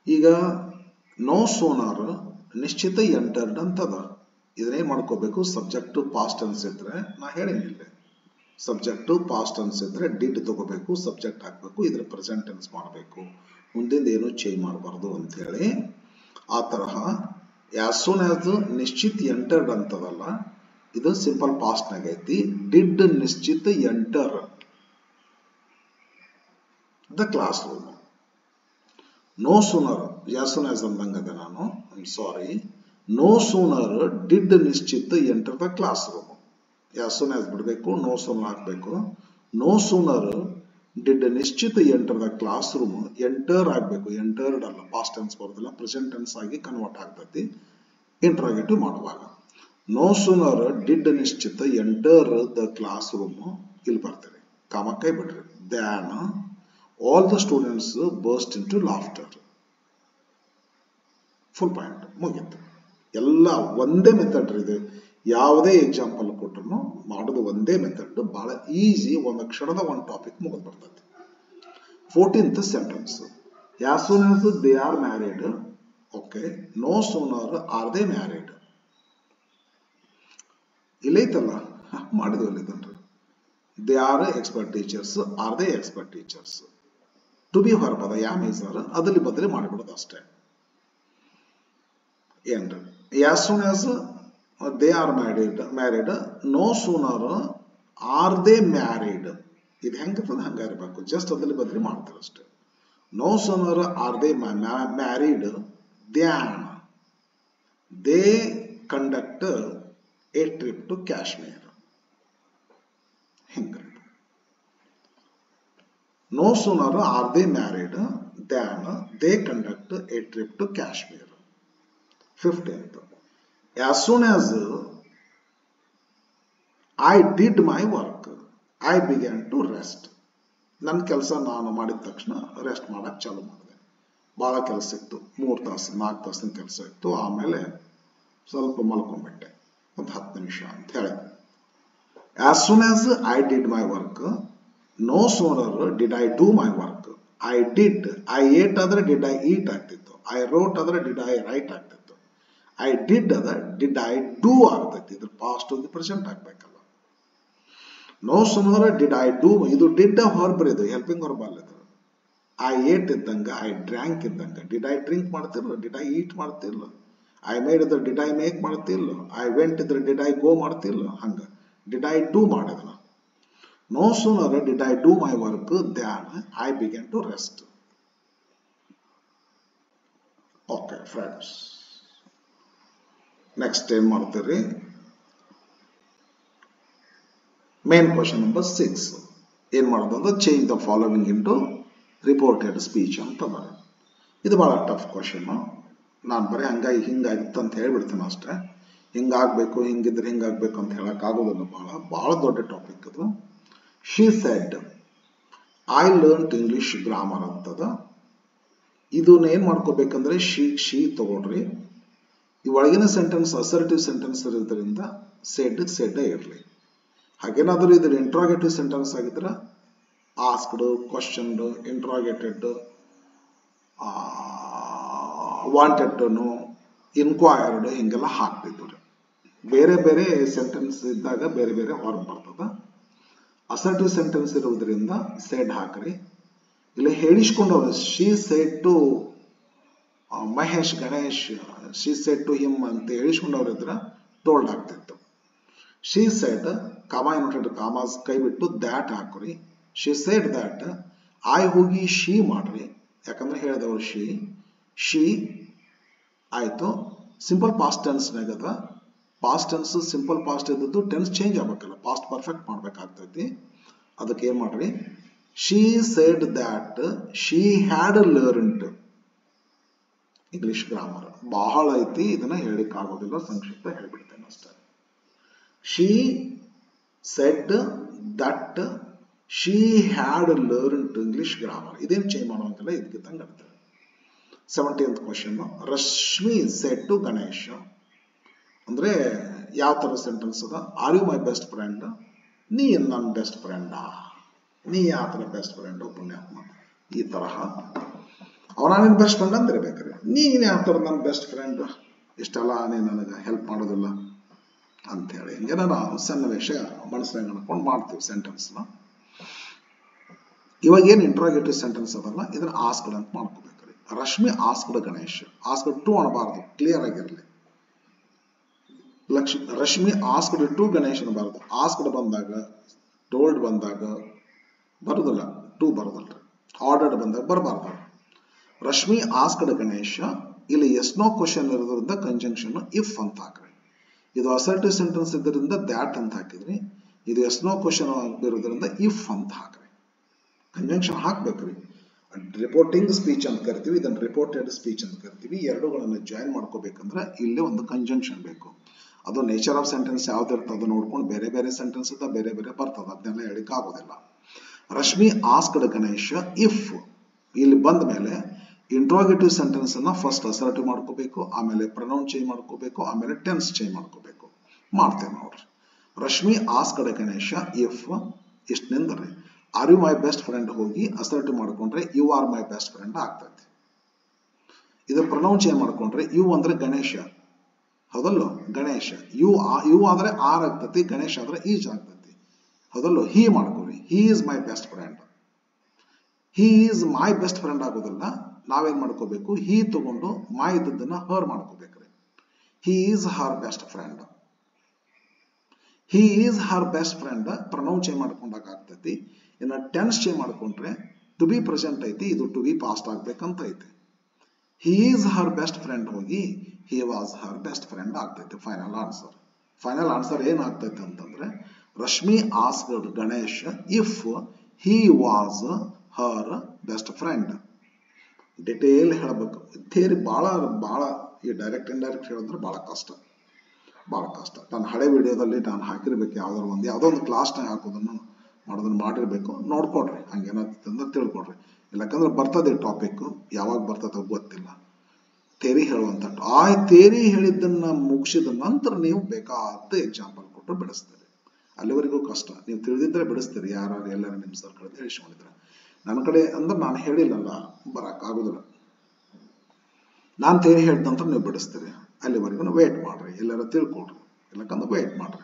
ಈಗ ನೋ ಸೋನಾರ್ ನಿಶ್ಚಿತ ಎಂಟರ್ಡ್ ಅಂತದ. ಇದನ್ನೇನ್ ಮಾಡ್ಕೋಬೇಕು, ಸಬ್ಜೆಕ್ಟ್ ಪಾಸ್ಟ್ ಟೆನ್ಸ್ ಇದ್ರೆ ನಾ ಹೇಳಿನಿಲ್ಲ, ಸಬ್ಜೆಕ್ಟ್ ಪಾಸ್ಟ್ ಟೆನ್ಸ್ ಇದ್ರೆ ಡಿಡ್ ತಗೋಬೇಕು, ಸಬ್ಜೆಕ್ಟ್ ಹಾಕ್ಬೇಕು, ಇದ್ರ ಪ್ರೆಸೆಂಟ್ ಟೆನ್ಸ್ ಮಾಡಬೇಕು, ಮುಂದಿಂದ ಏನೂ ಚೇಂಜ್ ಮಾಡಬಾರ್ದು ಅಂತ ಹೇಳಿ. ಆ ತರಹ as soon as Nishchit entered ಅಂತದಲ್ಲ, ಇದು ಸಿಂಪಲ್ ಪಾಸ್ಟ್ ನಾಗ ಐತಿ. Did Nishchit enter the class room. No sooner as soon as ಅಂದಂಗದೆ ನಾನು, sorry, no sooner did Nishchit enter the class room. As soon as ಬಿಡಬೇಕು, ನೋ ಸೂನರ್ ಹಾಕ್ಬೇಕು. No sooner did Nishchit enter the class room, enter ಆಗ್ಬೇಕು, entered ಅಲ್ಲ, past tense ಬರೋದಿಲ್ಲ, present tense ಆಗಿ convert ಆಗ್ತೈತಿ interrogative ಮಾಡುವಾಗ. No sooner did Nishchit enter the class room, ಇಲ್ಲಿ ಬರ್ತಾರೆ ಕಾಮಕ್ಕೈ ಬಿಡ್ರಿ, than all the students burst into laughter. Full point ಮುಗಿತು. ಎಲ್ಲ ಒಂದೇ ಮೆಥಡ್ ಇದೆ. ಯಾವುದೇ ಎಕ್ಸಾಂಪಲ್ ಕೊಟ್ಟರು ಮಾಡೋದು ಒಂದೇ ಮೆಥಡ್, ಬಹಳ ಈಸಿ. ಒಂದು ಕ್ಷಣದ ಒಂದು ಟಾಪಿಕ್ ಮುಗಿದು ಬರ್ತದೆ. 14th sentence, as soon as they are married, okay, no sooner are they married. ಇಲ್ಲೈತಲ್ಲ, ಮಾಡಿದ್ವಲ್ಲ ಇದನ್ರಿ. They are expert teachers, are they expert teachers. To be ಹೊರಪದ ಯಾಮೀಸರ್ ಅದಲ್ಲಿ ಬದಲಿ ಮಾಡಿಬಿಡೋದು ಅಷ್ಟೇ. ಏನ್ರಿ, as soon as they are married, no sooner are they married. ಇದು ಹೆಂಗಿರ್ತದೆ ಹಂಗ ಇರಬೇಕು, ಜಸ್ಟ್ ಅದಲ್ಲಿ ಬದಲಿ ಮಾಡ್ತಾರೆ ಅಷ್ಟೇ. No sooner are they married than they conduct a trip to Kashmir. ಹಿಂಗ no sooner are they married than they conduct a trip to Kashmir. 15th, as soon as I did my work, I began to rest. ನನ್ನ ಕೆಲಸ ನಾನು ಮಾಡಿದ ತಕ್ಷಣ rest ಮಾಡಕ್ ಚಾಲು ಮಾಡಿದೆ. ಭಾಳ ಕೆಲಸ ಇತ್ತು, 3 ತಾಸು 4 ತಾಸಿನ ಕೆಲಸ ಇತ್ತು. ಆಮೇಲೆ ಸ್ವಲ್ಪ ಮಲ್ಕೊಂಡ್ಬಿಟ್ಟೆ ಒಂದು 10 ನಿಮಿಷ ಅಂತ ಹೇಳಿ. as soon as I did my work, no sooner did I do my work. I did, I ate ಆದ್ರೆ did I eat ಆಗ್ತಿತ್ತು. I wrote ಆದ್ರೆ did I write ಆಗ್ತಿತ್ತು. I did ಆದ್ರೆ did I do ಆಗ್ತೈತಿ. ಇದ್ರ past ಒಂದು present ಆಗ್ಬೇಕಲ್ಲ. No sooner did I do, ಇದು did ವರ್ಬ್ ಇದು, ಹೆಲ್ಪಿಂಗ್ ವರ್ಬ್ ಅಲ್ಲ ಇದು. I ate ಇದ್ದಂಗ, I drank ಇದ್ದಂಗ. did I drink ಮಾಡ್ತಿರ್ಲ, did I eat ಮಾಡ್ತಿರ್ಲ. I made ಇದ್ರೆ did I make ಮಾಡ್ತಿರ್ಲ. I went ಇದ್ರೆ did I go ಮಾಡ್ತಿರ್ಲ. ಹಂಗ did I do ಮಾಡಿದನ. No sooner did I do my work than I began to rest. Okay, friends. Next ಏನ್ ಮಾಡ್ತೀರಿ? Main question number 6. ಏನ್ ಮಾಡೋದು? Change the following into reported speech ಅಂತ ಬರ. ಇದು ಬಹಳ ಟಫ್ ಕ್ವಶನ್. ನಾನು ಬರೀ ಹಂಗಾಗಿ ಹಿಂಗಾಗಿತ್ತು ಅಂತ ಹೇಳ್ಬಿಡ್ತೀನಿ ಅಷ್ಟೇ. ಹಿಂಗಾಗಬೇಕು, ಹಿಂಗಿದ್ರೆ ಹಿಂಗಾಗಬೇಕು ಅಂತ ಹೇಳಕ್ ಆಗೋದಿಲ್ಲ. ಬಹಳ ದೊಡ್ಡ ಟಾಪಿಕ್ ಅದು. She said, I learned English grammar ಅಂತದ. ಇದನ್ನ ಏನ್ ಮಾಡ್ಕೋಬೇಕಂದ್ರೆ ಶಿ ತಗೊಳ್ರಿ. ಈ ಒಳಗಿನ ಸೆಂಟೆನ್ಸ್ ಅಸರ್ಟಿವ್ ಸೆಂಟೆನ್ಸ್ ಇರೋದ್ರಿಂದ ಸೆಡ್ ಇರಲಿ. ಹಾಗೇನಾದ್ರೂ ಇದ್ರ ಇಂಟ್ರಾಗೇಟಿವ್ ಸೆಂಟೆನ್ಸ್ ಆಗಿದ್ರೆ ಆಸ್ಕ್ಡ್, ಕ್ವಶನ್ಡ್, ಇಂಟ್ರಾಗೇಟೆಡ್, ವಾಂಟೆಡ್, ಇನ್ಕ್ವೈರ್ಡ್ ಹಿಂಗೆಲ್ಲ ಹಾಕ್ತಿದ್ರು. ಬೇರೆ ಬೇರೆ ಸೆಂಟೆನ್ಸ್ ಇದ್ದಾಗ ಬೇರೆ ಬೇರೆ ವರ್ಬ್ ಬರ್ತದ. ಅಸರ್ಟಿವ್ ಸೆಂಟೆನ್ಸ್ ಇರುವುದರಿಂದ ಸೆಡ್ ಹಾಕ್ರಿ. ಇಲ್ಲಿ ಹೇಳಿಸ್ಕೊಂಡವ್ರು she said to Mahesh Ganesh she said to him ಅಂತ ಹೇಳಿಸ್ಕೊಂಡವ್ರಿದ್ರ ಟೋಲ್ಡ್ ಆಗ್ತಿತ್ತು. She said comma inverted commas ಕೈ ಬಿಟ್ಟು ದ್ಯಾಟ್ ಹಾಕ್ರಿ. ಶಿ ಸೆಡ್ ದ್ಯಾಟ್ ಐ ಹೋಗಿ ಶಿ ಮಾಡ್ರಿ, ಯಾಕಂದ್ರೆ ಹೇಳಿದವರು ಶಿ ಆಯ್ತು. ಸಿಂಪಲ್ ಪಾಸ್ಟ್ ಟೆನ್ಸ್ನಾಗ ಅದ. ಪಾಸ್ಟ್ ಟೆನ್ಸ್ ಸಿಂಪಲ್ ಪಾಸ್ಟ್ ಇದ್ದದ್ದು ಟೆನ್ಸ್ ಚೇಂಜ್ ಆಗ್ಬೇಕಲ್ಲ, ಪಾಸ್ಟ್ ಪರ್ಫೆಕ್ಟ್ ಮಾಡ್ಬೇಕಾಗ್ತೈತಿ. ಅದಕ್ಕೆ ಏನ್ ಮಾಡ್ರಿ, she said that she had learned. English grammar ಬಹಳ ಐತಿ, ಇದನ್ನ ಹೇಳಿಕ್ ಆಗೋದಿಲ್ಲ, ಸಂಕ್ಷಿಪ್ತ ಹೇಳ್ಬಿಡ್ತೇನೆ ಅಷ್ಟೇ. She said that she had learned English grammar. ಇದೇನು ಚೇಂಜ್ ಮಾಡುವಂಗಿಲ್ಲ, ಇದಕ್ಕೆ ತಂಗ ಅರ್ಥ. 70th question, Rashmi said to Ganesh ಅಂದ್ರೆ ಯಾವ ತರ ಸೆಂಟೆನ್ಸ್ ಅದ? Are you my best friend? ನೀ ನನ್ನ ಬೆಸ್ಟ್ ಫ್ರೆಂಡಾ? ನೀ ಯಾವ ತರ ಬೆಸ್ಟ್ ಫ್ರೆಂಡ್ ಪುಣ್ಯಾತ್ಮ? ಈ ತರಹ ಅವನ ನಿನ್ ಬೆಸ್ಟ್ ಫ್ರೆಂಡ್ ಅಂತ ಇರ್ಬೇಕ್ರಿ. ನೀನ್ ಯಾವ ತರ ನನ್ನ ಬೆಸ್ಟ್ ಫ್ರೆಂಡ್, ಇಷ್ಟೆಲ್ಲ ನೀನ್ ನನಗೆ ಹೆಲ್ಪ್ ಮಾಡೋದಿಲ್ಲ ಅಂತ ಹೇಳಿ ಹಿಂಗೇನ ನಾವು ಸನ್ನಿವೇಶ ಮನಸ್ಸಿನಾಗ ಅನ್ಕೊಂಡು ಮಾಡ್ತೀವಿ ಸೆಂಟೆನ್ಸ್ನ. ಇವಾಗ ಏನ್ ಇಂಟ್ರಾಗೇಟಿವ್ ಸೆಂಟೆನ್ಸ್ ಅದಲ್ಲ, ಇದನ್ನ ಆಸ್ಕ್ಡ್ ಅಂತ ಮಾಡ್ಕೋಬೇಕ್ರಿ. Rashmi asked Ganesh. Asked to ಅನ್ನಬಾರ್ದು, ಕ್ಲಿಯರ್ ಆಗಿರಲಿ. ರಶ್ಮಿ ಆಸ್ಕ್ಡ್ ಟು ಗಣೇಶ್ ಅನ್ನಬಾರ್ದು. ಆಸ್ಕ್ಡ್ ಬಂದಾಗ, ಟೋಲ್ಡ್ ಬಂದಾಗ ಬರುದಿಲ್ಲ, ಟು ಬರುದಿಲ್ರಿ. ಆರ್ಡರ್ಡ್ ಬಂದಾಗ ಬರಬಾರ್ದು. ರಶ್ಮಿ ಆಸ್ಕ್ಡ್ ಗಣೇಶ, ಇಲ್ಲಿ ಎಸ್ ನೋ ಕ್ವಶನ್ ಇರೋದ್ರಿಂದ ಕಂಜಂಕ್ಷನ್ ಇಫ್ ಅಂತ ಹಾಕ್ರಿ. ಇದು ಅಸರ್ಟಿವ್ ಸೆಂಟೆನ್ಸ್ ಇದರಿಂದ ದ್ಯಾಟ್ ಅಂತ ಹಾಕಿದ್ರಿ. ಇದು ಎಸ್ ನೋ ಕ್ವಶನ್ ಇರೋದ್ರಿಂದ ಇಫ್ ಅಂತ ಹಾಕ್ರಿ. ಕಂಜಂಕ್ಷನ್ ಹಾಕ್ಬೇಕ್ರಿ. ರಿಪೋರ್ಟಿಂಗ್ ಸ್ಪೀಚ್ ಅಂತ ಕರಿತೀವಿ, ಇದನ್ನ ರಿಪೋರ್ಟೆಡ್ ಸ್ಪೀಚ್ ಅಂತ ಕರಿತೀವಿ. ಎರಡುಗಳನ್ನು ಜಾಯಿನ್ ಮಾಡ್ಕೋಬೇಕಂದ್ರೆ ಇಲ್ಲಿ ಒಂದು ಕಂಜಂಕ್ಷನ್ ಬೇಕು. ಅದು ನೇಚರ್ ಆಫ್ ಸೆಂಟೆನ್ಸ್ ಯಾವ್ದು ಇರ್ತದೆ ನೋಡ್ಕೊಂಡು ಬೇರೆ ಬೇರೆ ಸೆಂಟೆನ್ಸ್ ಬೇರೆ ಬೇರೆ ಬರ್ತದೆ, ಅದನ್ನೆಲ್ಲ ಹೇಳಿಕ್ ಆಗೋದಿಲ್ಲ. ರಶ್ಮಿ ಆಸ್ಕ್ಡ್ ಗಣೇಶ್ ಇಫ್ ಇಲ್ಲಿ ಬಂದ ಮೇಲೆ ಇಂಟ್ರೋಗೇಟಿವ್ ಸೆಂಟೆನ್ಸ್ ಅನ್ನ ಫಸ್ಟ್ ಅಸರ್ಟಿವ್ ಮಾಡ್ಕೋಬೇಕು, ಆಮೇಲೆ ಪ್ರೊನೌನ್ ಚೇಂಜ್ ಮಾಡ್ಕೋಬೇಕು, ಆಮೇಲೆ ಟೆನ್ಸ್ ಚೇಂಜ್ ಮಾಡ್ಕೋಬೇಕು. ಮಾಡ್ತೇವೆ ನೋಡ್ರಿ. ರಶ್ಮಿ ಆಸ್ಕ್ಡ್ ಗಣೇಶ ಇಫ್ ಇಷ್ಟ ನಿಂದ್ರಿ. Are you my best friend ಹೋಗಿ ಅಸರ್ಟಿವ್ ಮಾಡ್ಕೊಂಡ್ರೆ you are my best friend ಆಗ್ತೈತಿ. ಇದು ಪ್ರೊನೌನ್ ಚೇಂಜ್ ಮಾಡ್ಕೊಂಡ್ರೆ ಯು ಅಂದ್ರೆ ಗಣೇಶ, ಹೌದಲ್ಲೋ? ಗಣೇಶ ಯು ಆದ್ರೆ ಆರ್ ಆಗ್ತೈತಿ, ಗಣೇಶ ಆದ್ರೆ ಈಜ್ ಆಗ್ತೈತಿ, ಹೌದಲ್ಲೋ? ಹಿ ಮಾಡ್ಕೋರಿ. He is my best friend. He is my best friend ಆಗೋದಿಲ್ಲ, ನಾವೇನ್ ಮಾಡ್ಕೋಬೇಕು, ಹಿ ತಗೊಂಡು ಮೈ ಇದ್ದದನ್ನ ಹರ್ ಮಾಡ್ಕೋಬೇಕ್ರಿ. He is her best friend. He is her best friend pronoun change ಮಾಡ್ಕೊಂಡಾಗ ಆಗ್ತೈತಿ. ಇನ್ನು ಟೆನ್ಸ್ ಚೇಂಜ್ ಮಾಡ್ಕೊಂಡ್ರೆ ಟು ಬಿ ಪ್ರೆಸೆಂಟ್ ಐತಿ, ಇದು ಟು ಬಿ ಪಾಸ್ಟ್ ಆಗ್ಬೇಕಂತ ಐತಿ. He is her best friend ಹೋಗಿ he was her best friend ಆಗ್ತೈತಿ. Final answer. ಫೈನಲ್ ಆನ್ಸರ್ ಏನಾಗ್ತೈತೆ ಅಂತಂದ್ರೆ Rashmi asked Ganesh if he was her best friend. Detail ಹೇಳಬೇಕು. ಥಿಯರಿ ಬಹಳ ಈ ಡೈರೆಕ್ಟ್ ಇಂಡೈರೆಕ್ಟ್ ಹೇಳಿದ್ರೆ ಬಹಳ ಕಷ್ಟ. ನಾನು ಹಳೆ ವಿಡಿಯೋದಲ್ಲಿ ನಾನು ಹಾಕಿರ್ಬೇಕು, ಯಾವುದೋ ಒಂದು ಕ್ಲಾಸ್ನಾಗ ಹಾಕೋದನ್ನು ಮಾಡೋದನ್ನ ಮಾಡಿರ್ಬೇಕು. ನೋಡ್ಕೊಡ್ರಿ, ಹಂಗೇನಾಗ್ತಂದ್ರೆ ತಿಳ್ಕೊಡ್ರಿ. ಇಲ್ಲಕಂದ್ರೆ ಬರ್ತದೆ ಟಾಪಿಕ್, ಯಾವಾಗ ಬರ್ತದೆ ಗೊತ್ತಿಲ್ಲ. ಥಿಯರಿ ಹೇಳುವಂತ ಆ ಥಿಯರಿ ಹೇಳಿದ್ದನ್ನ ಮುಗಿಸಿದ ನಂತರ ನೀವು ಬೇಕಾದ ಎಕ್ಸಾಂಪಲ್ ಕೊಟ್ಟು ಬಿಡಿಸ್ತೀರಿ. ಅಲ್ಲಿವರೆಗೂ ಕಷ್ಟ. ನೀವು ತಿಳಿದಿದ್ರೆ ಬಿಡಿಸ್ತೀರಿ, ಯಾರು ಎಲ್ಲರೂ ನಿಮ್ಮ ಸರ್ ಕಡೆ ಹೇಳಿಸ್ಕೊಂಡಿದ್ರೆ. ನನ್ನ ಕಡೆ ಅಂದ್ರೆ ನಾನು ಹೇಳಿಲ್ಲಲ್ಲ, ಬರಕ್ ಆಗುದಿಲ್ಲ. ನಾನು ಥಿಯರಿ ಹೇಳಿದ ನಂತರ ನೀವು ಬಿಡಿಸ್ತೀರಿ. ಅಲ್ಲಿವರೆಗೂ ವೇಟ್ ಮಾಡ್ರಿ, ಎಲ್ಲಾರ ತಿಳ್ಕೊಡ್ರಿ. ಇಲ್ಲಕಂದ್ರೆ ವೇಟ್ ಮಾಡ್ರಿ.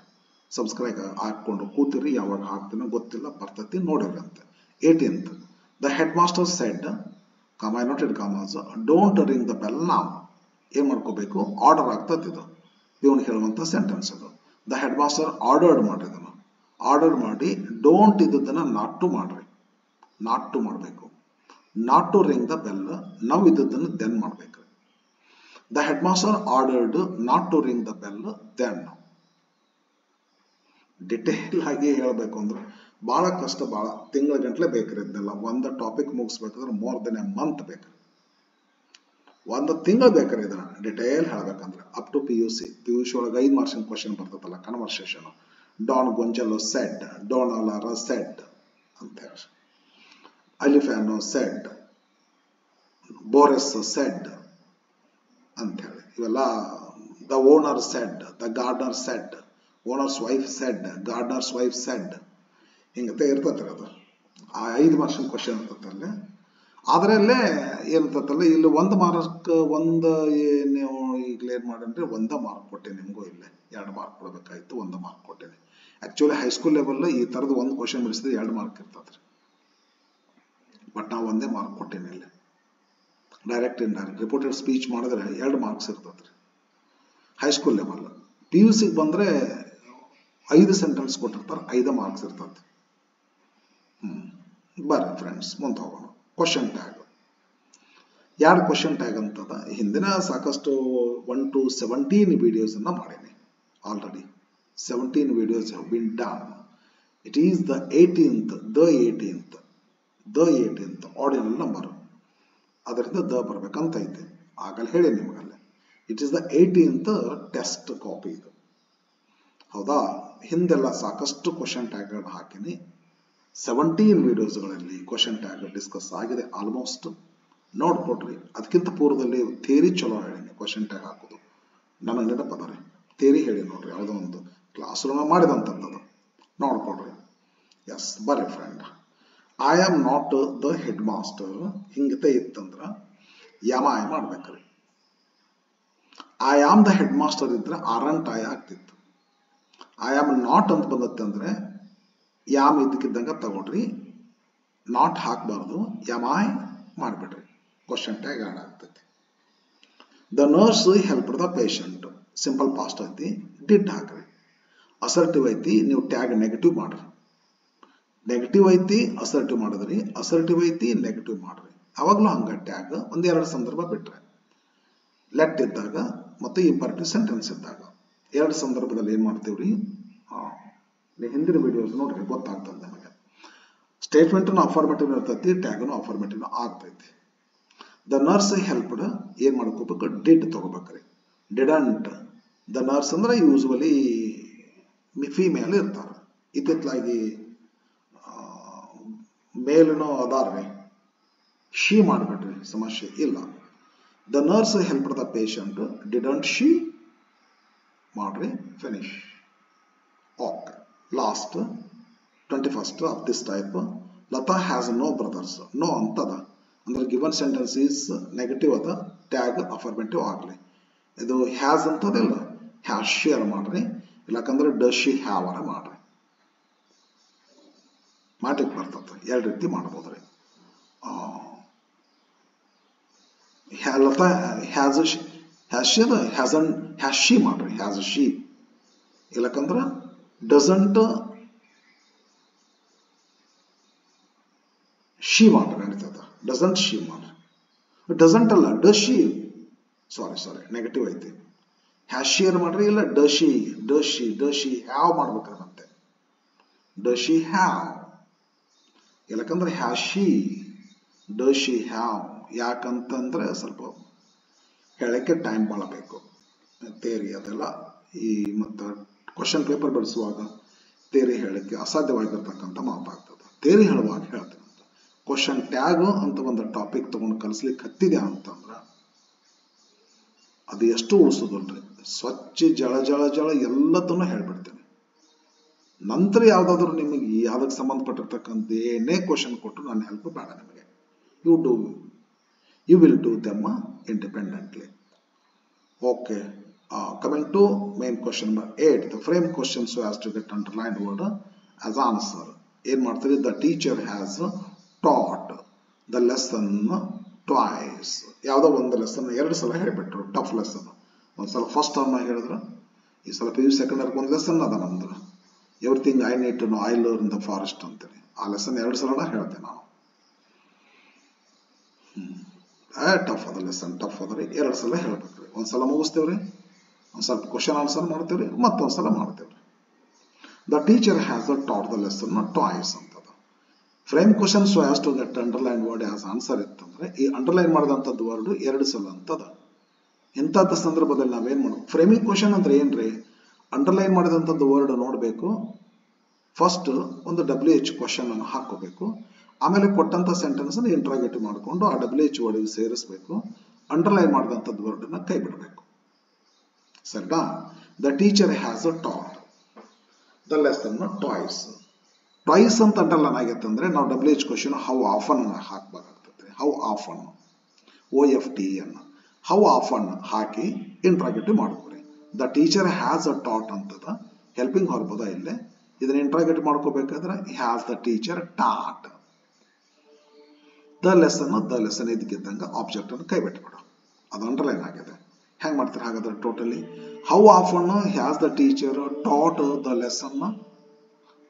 ಸಬ್ಸ್ಕ್ರೈಬ್ ಹಾಕೊಂಡು ಕೂತಿರಿ, ಯಾವಾಗ ಹಾಕ್ತೀನೋ ಗೊತ್ತಿಲ್ಲ, ಬರ್ತೈತಿ ನೋಡಿರಿ ಅಂತ. 18th, the headmaster said comma noted commas don't ring the bell ನಾವ್. ಏನ್ ಮಾಡ್ಕೋಬೇಕು, ಆರ್ಡರ್ ಆಗ್ತದೆ. ಇದು ಇವನು ಹೇಳುವಂತ ಸೆಂಟೆನ್ಸ್ ಅದು. ದ ಹೆಡ್ ಮಾಸ್ಟರ್ ಆರ್ಡರ್ಡ್ ಮಾಡ್ರಿ. ಇದನ್ನು ಆರ್ಡರ್ ಮಾಡಿ ಡೋಂಟ್ ಇದ್ದದನ್ನ ನಾಟ್ ಟು ಮಾಡ್ರಿ. ನಾಟ್ ಟು ಮಾಡಬೇಕು. Not to ring the bell, ನಾವು ಇದ್ದದನ್ನು ದೆನ್ ಮಾಡ್ಬೇಕ್ರಿ. The headmaster ordered not to ring the bell then. Detail ಆಗಿ ಹೇಳ್ಬೇಕು ಅಂದ್ರೆ ಬಹಳ ಕಷ್ಟ, ಬಹಳ ತಿಂಗಳ ಗಂಟ್ಲೆ ಬೇಕ್ರಿ. ಇದನ್ನೆಲ್ಲ ಒಂದು ಟಾಪಿಕ್ ಮುಗಿಸ್ಬೇಕಂದ್ರೆ ಮೋರ್ ದೆನ್ ಎ ಮಂತ್ ಬೇಕ್ರಿ, ಒಂದು ತಿಂಗಳು ಬೇಕ್ರಿ. ಇದನ್ನ ಡಿಟೇಲ್ ಹೇಳ್ಬೇಕಂದ್ರೆ ಅಪ್ ಟು PUC ಒಳಗೆ 5 ಮಾರ್ಕ್ಸ್ ಕ್ವಶನ್ ಬರ್ತದಲ್ಲ, conversation. Don Gonzalo said, Don Alara said ಅಂತ ಹೇಳಿ, ಅಲಿಫ್ಯಾನೋ ಸೆಡ್, ಬೋರೆಸ್ ಸೆಡ್ ಅಂತ ಹೇಳಿ, ಇವೆಲ್ಲ the owner said, the gardener said, owner's wife said, gardener's wife said, ಹಿಂಗತೆ ಇರ್ತೈತ್ರಿ. ಅದು ಆ 5 ಮಾರ್ಕ್ಸ್ ಕ್ವಶನ್ ಇರ್ತೈತಲ್ಲೇ. ಅದರಲ್ಲೇ ಏನಿರ್ತೈತಲ್ಲ, ಇಲ್ಲಿ 1 ಮಾರ್ಕ್ ನೀವು ಈಗಲೇ ಏನ್ ಮಾಡನ್ರಿ, 1 ಮಾರ್ಕ್ ಕೊಟ್ಟೆ. ನಿಮಗೂ ಇಲ್ಲೇ 2 ಮಾರ್ಕ್ ಕೊಡ್ಬೇಕಾಯ್ತು, 1 ಮಾರ್ಕ್ ಕೊಟ್ಟೇನೆ. ಆಕ್ಚುಲಿ ಹೈಸ್ಕೂಲ್ ಲೆವೆಲ್ ಈ ತರದ 1 ಕ್ವಶನ್ ಬಿಡಿಸಿದ್ರೆ 2 ಮಾರ್ಕ್ ಇರ್ತದ್ರಿ. ಬಟ್ ನಾವು 1 ಮಾರ್ಕ್ ಕೊಟ್ಟೇನೆ ಇಲ್ಲಿ. ಡೈರೆಕ್ಟ್ ಇಂಡೈರೆಕ್ಟ್ ರಿಪೋರ್ಟೆಡ್ ಸ್ಪೀಚ್ ಮಾಡಿದ್ರೆ 2 ಮಾರ್ಕ್ಸ್ ಇರ್ತದೆ. High school level. PUC ಬಂದ್ರೆ 5 ಸೆಂಟೆನ್ಸ್ ಕೊಟ್ಟಿರ್ತಾರೆ, 5 ಮಾರ್ಕ್ಸ್ ಇರ್ತದೆ. ಬರ್ರಿ ಫ್ರೆಂಡ್ಸ್ ಮುಂದೆ ಹೋಗೋಣ. Question tag. 2 ಕ್ವಶನ್ ಟ್ಯಾಗ್ ಅಂತದ. ಹಿಂದಿನ ಸಾಕಷ್ಟು 1 to 17 ವಿಡಿಯೋಸ್ ಅನ್ನ ಮಾಡೀನಿ already. 17 videos have been done. It is the 18th ordinal number. ಅದರಿಂದ ದ ಬರ್ಬೇಕಂತ ಐತೆ. ಆಗಲ್ಲ ಹೇಳಿ ನಿಮಗಲ್ಲೇ. It is the 18th test copy ಇದು. ಹೌದಾ? ಹಿಂದೆಲ್ಲ ಸಾಕಷ್ಟು ಕ್ವಶನ್ ಟ್ಯಾಗ್ಗಳನ್ನು ಹಾಕಿನಿ. 17 ವಿಡಿಯೋಸ್ಗಳಲ್ಲಿ ಕ್ವಶನ್ ಟ್ಯಾಗ್ ಡಿಸ್ಕಸ್ ಆಗಿದೆ ಆಲ್ಮೋಸ್ಟ್. ನೋಡ್ಕೊಡ್ರಿ. ಅದಕ್ಕಿಂತ ಪೂರ್ವದಲ್ಲಿ ಥಿಯರಿ ಚಲೋ ಹೇಳಿನಿ ಕ್ವಶನ್ ಟ್ಯಾಗ್ ಹಾಕೋದು. ನನಗೆ ನೆನಪದ ರೀ, ಥಿಯರಿ ಹೇಳಿ ನೋಡ್ರಿ, ಯಾವುದೋ ಒಂದು ಕ್ಲಾಸ್ ರೂಮ್ ಮಾಡಿದಂಥದ್ದು ನೋಡ್ಕೊಡ್ರಿ. ಎಸ್, ಬರ್ರಿ friend. I am not the headmaster ಹಿಂಗತೆ ಇತ್ತಂದ್ರೆ ಐ ಮಾಡ್ಬೇಕ್ರಿ. I am the headmaster ಇದ್ರೆ ಆರಂಟ್ ಐ ಆಗ್ತಿತ್ತು. ಐ ಆಮ್ ನಾಟ್ ಅಂತ ಬಂದತ್ತಂದ್ರೆ ಯಾಮ್ ಇದಕ್ಕಿದ್ದಂಗ ತಗೊಳ್ರಿ, ನಾಟ್ ಹಾಕ್ಬಾರ್ದು, ಐ ಮಾಡ್ಬಿಡ್ರಿ. ಕ್ವಶನ್ ಟ್ಯಾಗ್ ಆಡ್ ಆಗ್ತೈತಿ. The nurse help the patient simple past ಐತಿ, ಡಿಡ್ ಹಾಕ್ರಿ. ಅಸರ್ಟಿವ್ ಐತಿ, ನೀವು ಟ್ಯಾಗ್ ನೆಗೆಟಿವ್ ಮಾಡ್ರಿ. ನೆಗೆಟಿವ್ ಐತಿ ಅಸರ್ಟಿವ್ ಮಾಡಿದ್ರಿ, ಅಸರ್ಟಿವ್ ಐತಿ ನೆಗೆಟಿವ್ ಮಾಡ್ರಿ. ಅವಾಗ್ಲೂ ಹಂಗ ಟ್ಯಾಗ್ 1-2 ಸಂದರ್ಭ ಬಿಟ್ರೆ. ಲೆಟ್ ಇದ್ದಾಗ ಮತ್ತು ಇಂಪರೇಟಿವ್ ಸೆಂಟೆನ್ಸ್ ಇದ್ದಾಗ 2 ಸಂದರ್ಭದಲ್ಲಿ ಏನ್ ಮಾಡ್ತೀವ್ರಿ? ಹಿಂದಿನ ವಿಡಿಯೋಸ್ ನೋಡ್ರಿ, ಗೊತ್ತಾಗ್ತದೆ ನಮಗೆ. ಸ್ಟೇಟ್ಮೆಂಟ್ ಅಫರ್ಮೇಟಿವ್ ಇರ್ತೈತಿ, ಟ್ಯಾಗ್ನು ಅಫರ್ಮೇಟಿವ್ ಆಗ್ತೈತಿ. ದ ನರ್ಸ್ ಹೆಲ್ಪ್ಡ್ ಏನ್ ಮಾಡ್ಕೋಬೇಕು? ಡಿಡ್ ತಗೋಬೇಕ್ರಿ. ಡಿಡಂಟ್. ದ ನರ್ಸ್ ಅಂದ್ರೆ ಯೂಸ್ವಲಿ ಫಿಮೇಲ್ ಇರ್ತಾರ. ಇತ್ತಿತ್ತಲಾಗಿ ಮೇಲ್ನೋ ಅದಾರ್ರಿ, ಶಿ ಮಾಡ್ಬಿಟ್ರಿ, ಸಮಸ್ಯೆ ಇಲ್ಲ. The nurse help the patient, didn't she ಮಾಡ್ರಿ, finish. Okay. Last 21st of this type. Latha has no brothers. No ಅಂತದ ಅಂದ್ರೆ ಗಿವನ್ ಸೆಂಟೆನ್ಸ್ ಈಸ್ ನೆಗೆಟಿವ್ ಅದ, ಟ್ಯಾಗ್ ಅಫರ್ಮೇಟಿವ್ ಆಗಲಿ. ಇದು ಹ್ಯಾಸ್ ಅಂತದಿಲ್ಲ, ಹ್ಯಾಸ್ ಶಿ ಅರ ಮಾಡ್ರಿ, ಇಲ್ಲಕಂದ್ರೆ ಡಸ್ ಶಿ ಹ್ಯಾವ್ ಅರ ಮಾಡ್ರಿ. ಮಾಟಿಗೆ ಬರ್ತದೆ. 2 ರೀತಿ ಮಾಡ್ಬೋದ್ರಿ. ಲತಾ ಹ್ಯಾಸ್ ಶಿ ಮಾಡ್ರಿ, ಹ್ಯಾಸ್ ಶಿ. ಇಲ್ಲಕಂದ್ರ ಡಸಂಟ್ ಶಿ ಮಾಡ್ರಿ, ನಡೀತದ. ಡಸಂಟ್ ಶಿ ಮಾಡ್ರಿ. ಡಸಂಟ್ ಅಲ್ಲ, ಡಸ್ ಶಿ. ಸಾರಿ ನೆಗೆಟಿವ್ ಐತಿ. ಹ್ಯಾಸ್ ಶಿ ಅರ್ ಮಾಡ್ರಿ, ಇಲ್ಲ ಡಸ್ ಶಿ ಹ್ಯಾವ್ ಮಾಡ್ಬೇಕ್ರಿ. ಮತ್ತೆ ಡಸ್ ಶಿ ಹ್ಯಾವ್. ಇಲ್ಲಕಂದ್ರೆ has she, does she have. ಯಾಕಂತಂದ್ರೆ ಸ್ವಲ್ಪ ಹೇಳಕ್ಕೆ ಟೈಮ್ ಭಾಳ ಬೇಕು. ಥಿಯರಿ ಅದೆಲ್ಲ ಈ ಮತ್ತು ಕ್ವಶನ್ ಪೇಪರ್ ಬಿಡಿಸುವಾಗ ಥಿಯರಿ ಹೇಳಕ್ಕೆ ಅಸಾಧ್ಯವಾಗಿರ್ತಕ್ಕಂಥ ಮಾತಾಗ್ತದೆ. ಥಿಯರಿ ಹೇಳುವಾಗ ಹೇಳ್ತೇನೆ. ಕ್ವಶನ್ ಟ್ಯಾಗ್ ಅಂತ ಒಂದು ಟಾಪಿಕ್ ತಗೊಂಡು ಕಲಿಸ್ಲಿಕ್ಕೆ ಹತ್ತಿದೆ ಅಂತಂದ್ರೆ ಅದು ಎಷ್ಟು ಉಳಿಸೋದಲ್ರಿ. ಸ್ವಚ್ಛ ಜಳ ಎಲ್ಲದನ್ನು ಹೇಳ್ಬಿಡ್ತೇನೆ. ನಂತರ ಯಾವ್ದಾದ್ರು ನಿಮಗೆ ಅದಕ್ಕೆ ಸಂಬಂಧಪಟ್ಟಿರ್ತಕ್ಕಂಥ ಏನೇ ಕ್ವಶನ್ ಕೊಟ್ಟರು ನಾನು ಹೆಲ್ಪ್ ಬೇಡ ನಿಮಗೆ. You will do them independently. Okay. Coming to main question number 8, the frame question so as to get underlined word as answer. ಏನ್ ಮಾಡ್ತೀರಿ? The teacher has taught the lesson twice. ಯಾವುದೋ ಒಂದು lesson 2 ಸಲ ಹೇಳಿಬಿಟ್ರು. Tough lesson. ಒಂದ್ಸಲ first term ಹೇಳಿದ್ರು, ಈ ಸಲ PU ಸೆಕೆಂಡ್ ಇಯರ್ ಒಂದು ಲೆಸನ್ ಅದ ನಮ್ದು, everything I need to know, I learn the forest ಅಂತೇಳಿ. ಆ ಲೆಸನ್ 2 ಸಲ ಹೇಳ್ತೇನೆ ನಾನು. ಟಫ್ ಅದ ಲೆಸನ್, ಟಫ್ ಅದ ರೀ. 2 ಸಲ ಹೇಳ್ಬೇಕ್ರಿ. ಒಂದ್ಸಲ ಮುಗಿಸ್ತೇವ್ರಿ, ಒಂದು ಸ್ವಲ್ಪ ಕ್ವಶನ್ ಆನ್ಸರ್ ಮಾಡ್ತೇವ್ರಿ, ಮತ್ತೊಂದ್ಸಲ ಮಾಡ್ತೇವ್ರಿ. The teacher has taught the lesson twice ಅಂತದ. Frame question so has to get underline word as answer ಇತ್ತಂದ್ರೆ ಈ ಅಂಡರ್ಲೈನ್ ಮಾಡಿದಂಥದ್ದು ವರ್ಡ್ 2 ಸಲ ಅಂತದ. ಇಂಥದ್ದು ಸಂದರ್ಭದಲ್ಲಿ ನಾವೇನ್ ಮಾಡ್ಬೇಕು? ಫ್ರೇಮಿಂಗ್ ಕ್ವಶನ್ ಅಂದ್ರೆ ಏನ್ರಿ? ಅಂಡರ್ಲೈನ್ ಮಾಡಿದಂಥದ್ದು ವರ್ಡ್ ನೋಡಬೇಕು. ಫಸ್ಟ್ ಒಂದು WH ಕ್ವಶನ್ ಅನ್ನು ಹಾಕೋಬೇಕು. ಆಮೇಲೆ ಕೊಟ್ಟಂತ ಸೆಂಟೆನ್ಸ್ ಅನ್ನು ಇಂಟ್ರಾಗೇಟಿವ್ ಮಾಡಿಕೊಂಡು ಆ WH ವರ್ಡ್ ಸೇರಿಸಬೇಕು. ಅಂಡರ್ಲೈನ್ ಮಾಡಿದಂಥದ್ದು ವರ್ಡ್ ಅನ್ನ ಕೈ ಬಿಡಬೇಕು. ಸರಿನಾ? The teacher has taught the lesson twice. Twice ಅಂತ ಅಂಡರ್ಲೈನ್ ಆಗೈತೆ ಅಂದ್ರೆ ನಾವು WH ಕ್ವಶನ್ ಹೌ ಆಫನ್ ಹಾಕ್ಬೇಕಾಗ್ತದೆ. How often, OFTN, how often ಹಾಕಿ ಇಂಟ್ರಾಗೇಟಿವ್ ಮಾಡ್ಕೊರಿ. ದ ಟೀಚರ್ ಹ್ಯಾಸ್ ಟಾಟ್ ಅಂತದ ಹೆಲ್ಪಿಂಗ್ ಹೊರಬೋದ ಇಲ್ಲೇ. ಇದನ್ನ ಇಂಟ್ರಾಗೇಟಿವ್ ಮಾಡ್ಕೋಬೇಕಾದ್ರೆ has the teacher taught. The lesson ಇದಕ್ಕಿದ್ದಂಗೆ ಆಬ್ಜೆಕ್ಟ್ ಅನ್ನು ಕೈ ಬಿಟ್ಬಿಡು. ಅದು ಅಂಡರ್ಲೈನ್ ಆಗಿದೆ. ಹೆಂಗೆ ಮಾಡ್ತಾರೆ ಹಾಗಾದ್ರೆ totally? How often has the teacher taught the lesson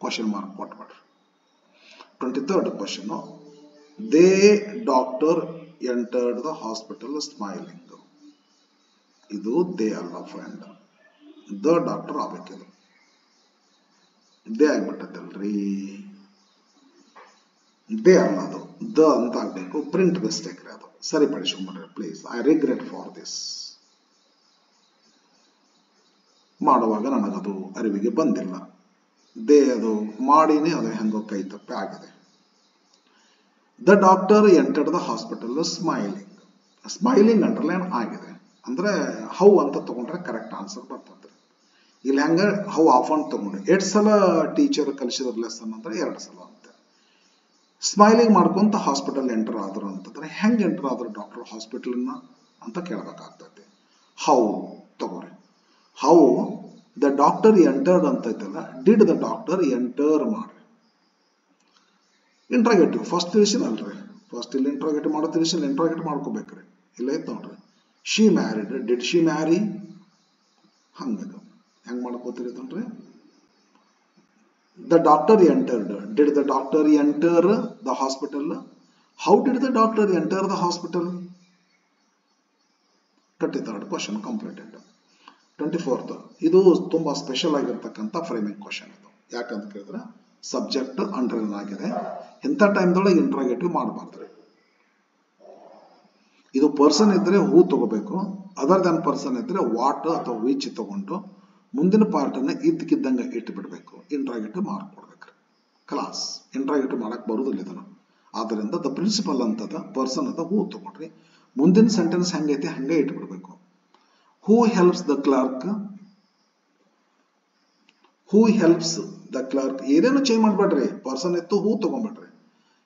question mark ಕೊಟ್ಬಿಡ್ರಿ. 23rd question, they doctor entered the hospital smiling. ಇದು ದೇ ಅಲ್ಲ ಫ್ರೆಂಡ್, ದ ಡಾಕ್ಟರ್ ಆಗ್ಬೇಕಿದು. ದೇ ಆಗ್ಬಿಟ್ಟಲ್ರಿ, ದೇ ಅಲ್ಲ, ಅದು ದ ಅಂತ ಆಗ್ಬೇಕು. ಪ್ರಿಂಟ್ ಮಿಸ್ಟೇಕ್ ರೀ, ಅದು ಸರಿಪಡಿಸ್ಕೊಂಡ್ಬಿಡ್ರಿ please. I regret for this. ಮಾಡುವಾಗ ನನಗದು ಅರಿವಿಗೆ ಬಂದಿಲ್ಲ. ದೇ ಅದು ಮಾಡಿನೇ ಅದು ಹೆಂಗೋ ಕೈ ತಪ್ಪೆ ಆಗಿದೆ. The doctor entered the hospital smiling. Smiling underline ಆಗಿದೆ ಅಂದ್ರೆ ಹೌ ಅಂತ ತಗೊಂಡ್ರೆ ಕರೆಕ್ಟ್ ಆನ್ಸರ್ ಬರ್ತದೆ. ಇಲ್ಲಿ ಹೆಂಗ ಹೌ ಆಫನ್ ತಗೊಂಡ್ರೆ 2 ಸಲ ಟೀಚರ್ ಕಲಿಸಿದ್ರ ಲೆಸನ್ ಅಂದ್ರೆ 2 ಸಲ ಅಂತ. ಸ್ಮೈಲಿಂಗ್ ಮಾಡ್ಕೊಂತ ಹಾಸ್ಪಿಟಲ್ ಎಂಟರ್ ಆದ್ರು ಅಂತಂದ್ರೆ ಹೆಂಗ್ ಎಂಟರ್ ಆದ್ರು ಡಾಕ್ಟರ್ ಹಾಸ್ಪಿಟಲ್ನ ಅಂತ ಕೇಳಬೇಕಾಗ್ತೈತಿ. ಹೌ ತಗೋರಿ. ಹೌ ದ ಡಾಕ್ಟರ್ ಎಂಟರ್ಡ್ ಅಂತ ಐತಲ್ಲ, ಡಿಡ್ ದ ಡಾಕ್ಟರ್ ಎಂಟರ್ ಮಾಡ್ರಿ. ಇಂಟ್ರಾಗೇಟಿವ್ ಫಸ್ಟ್ ತಿಳಿಸಿನ ಅಲ್ರಿ, ಫಸ್ಟ್ ಇಲ್ಲಿ ಇಂಟ್ರಾಗೇಟಿವ್ ಮಾಡೋ ತಿಳಿಸಿನ ಇಂಟ್ರಾಗೇಟಿವ್ ಮಾಡ್ಕೋಬೇಕ್ರಿ. ಇಲ್ಲ ಐತ್ ನೋಡ್ರಿ, she married, did she marry, ಹಂಗದು ಹೆಂಗ್ ಮಾಡ್ಕೋತಿರ್ತನ್ರಿ. The doctor entered, did the doctor enter the hospital, how did the doctor enter the hospital. 23rd question completed. 24th ಇದು ತುಂಬಾ ಸ್ಪೆಷಲ್ ಆಗಿರ್ತಕ್ಕಂಥ ಫ್ರೇಮಿಂಗ್ ಕ್ವಶನ್ ಇದು. ಯಾಕಂತ ಕೇಳಿದ್ರೆ ಸಬ್ಜೆಕ್ಟ್ ಅಂಡರ್ಲೈನ್ ಆಗಿದೆ. ಇಂಥ ಟೈಮ್ದೊಳಗೆ ಇಂಟ್ರಾಗೇಟಿವ್ ಮಾಡಬಾರ್ದ್ರಿ. ಇದು ಪರ್ಸನ್ ಇದ್ರೆ ಹೂ ತಗೋಬೇಕು, ಅದರ್ ದನ್ ಪರ್ಸನ್ ಇದ್ರೆ ವಾಟ್ ಅಥವಾ ವಿಚ್ ತಗೊಂಡು ಮುಂದಿನ ಪಾರ್ಟ್ ಅನ್ನ ಇದ್ದಕ್ಕಿದ್ದಂಗೆ ಇಟ್ಟು ಬಿಡಬೇಕು. ಇಂಟ್ರಾಗೇಟಿವ್ ಮಾರ್ಕ್ ಕೊಡ್ಬೇಕ್ರಿ. ಕ್ಲಾಸ್ ಇಂಟ್ರಾಗೇಟಿವ್ ಮಾಡಕ್ ಬರುದಿಲ್ಲ ಇದನ್ನ. ಆದ್ದರಿಂದ ದ ಪ್ರಿನ್ಸಿಪಲ್ ಅಂತದ ಪರ್ಸನ್ ಅದ ಹೂ ತಗೊಂಡ್ರಿ, ಮುಂದಿನ ಸೆಂಟೆನ್ಸ್ ಹೆಂಗೈತಿ ಹಂಗೆ ಇಟ್ಬಿಡ್ಬೇಕು. Who helps the clerk, who helps the clerk. ಏನೇನು ಚೇಂಜ್ ಮಾಡ್ಬೇಡ್ರಿ, ಪರ್ಸನ್ ಇತ್ತು ಹೂ ತಗೊಂಡ್ಬಿಡ್ರಿ.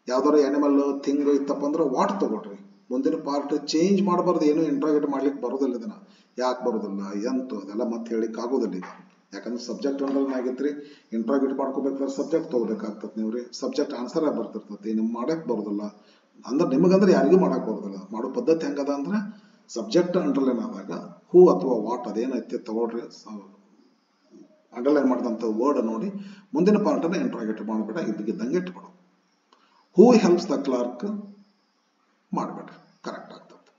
ಯಾವ್ದಾರ ಆನಿಮಲ್ ಥಿಂಗ್ ಇತ್ತಪ್ಪ ಅಂದ್ರೆ ವಾಟ್ ತಗೊಳ್ರಿ. ಮುಂದಿನ ಪಾರ್ಟ್ ಚೇಂಜ್ ಮಾಡಬಾರ್ದು. ಏನು ಇಂಟ್ರಾಗೇಟ್ ಮಾಡ್ಲಿಕ್ಕೆ ಬರೋದಿಲ್ಲ ಇದನ್ನ. ಯಾಕೆ ಬರೋದಿಲ್ಲ ಎಂತ ಅದೆಲ್ಲ ಮತ್ತೆ ಹೇಳಿಕ್ ಆಗೋದಿಲ್ಲ ಈಗ. ಯಾಕಂದ್ರೆ ಸಬ್ಜೆಕ್ಟ್ ಅಂಡರ್ಲೈನ್ ಆಗಿತ್ರಿ. ಇಂಟ್ರಾಗೇಟ್ ಮಾಡ್ಕೋಬೇಕಾದ್ರೆ ಸಬ್ಜೆಕ್ಟ್ ತಗೋಬೇಕಾಗ್ತದೆ ನೀವ್ರಿ. ಸಬ್ಜೆಕ್ಟ್ ಆನ್ಸರ್ ಬರ್ತಿರ್ತೈತಿ, ನಿಮ್ಗೆ ಮಾಡಕ್ ಬರೋದಿಲ್ಲ ಅಂದ್ರೆ ನಿಮಗಂದ್ರೆ ಯಾರಿಗೂ ಮಾಡಕ್ ಬರೋದಿಲ್ಲ. ಮಾಡೋ ಪದ್ಧತಿ ಹೆಂಗದ ಅಂದ್ರೆ ಸಬ್ಜೆಕ್ಟ್ ಅಂಡರ್ಲೈನ್ ಆದಾಗ ಹೂ ಅಥವಾ ವಾಟ್ ಅದೇನೈತಿ ತಗೊಳ್ರಿ. ಅಂಡರ್ಲೈನ್ ಮಾಡಿದಂಥ ವರ್ಡ್ ನೋಡಿ ಮುಂದಿನ ಪಾರ್ಟ್ ಅನ್ನ ಇಂಟ್ರಾಗೇಟ್ ಮಾಡಬೇಡ, ಇದ್ದಕ್ಕಿದ್ದಂಗೆ ಇಟ್ಕೊಡು. ಹೂ ಹೆಲ್ಪ್ಸ್ ದ ಕ್ಲರ್ಕ್ ಮಾಡಬೇಡ್ರಿ, ಕರೆಕ್ಟ್ ಆಗ್ತದೆ.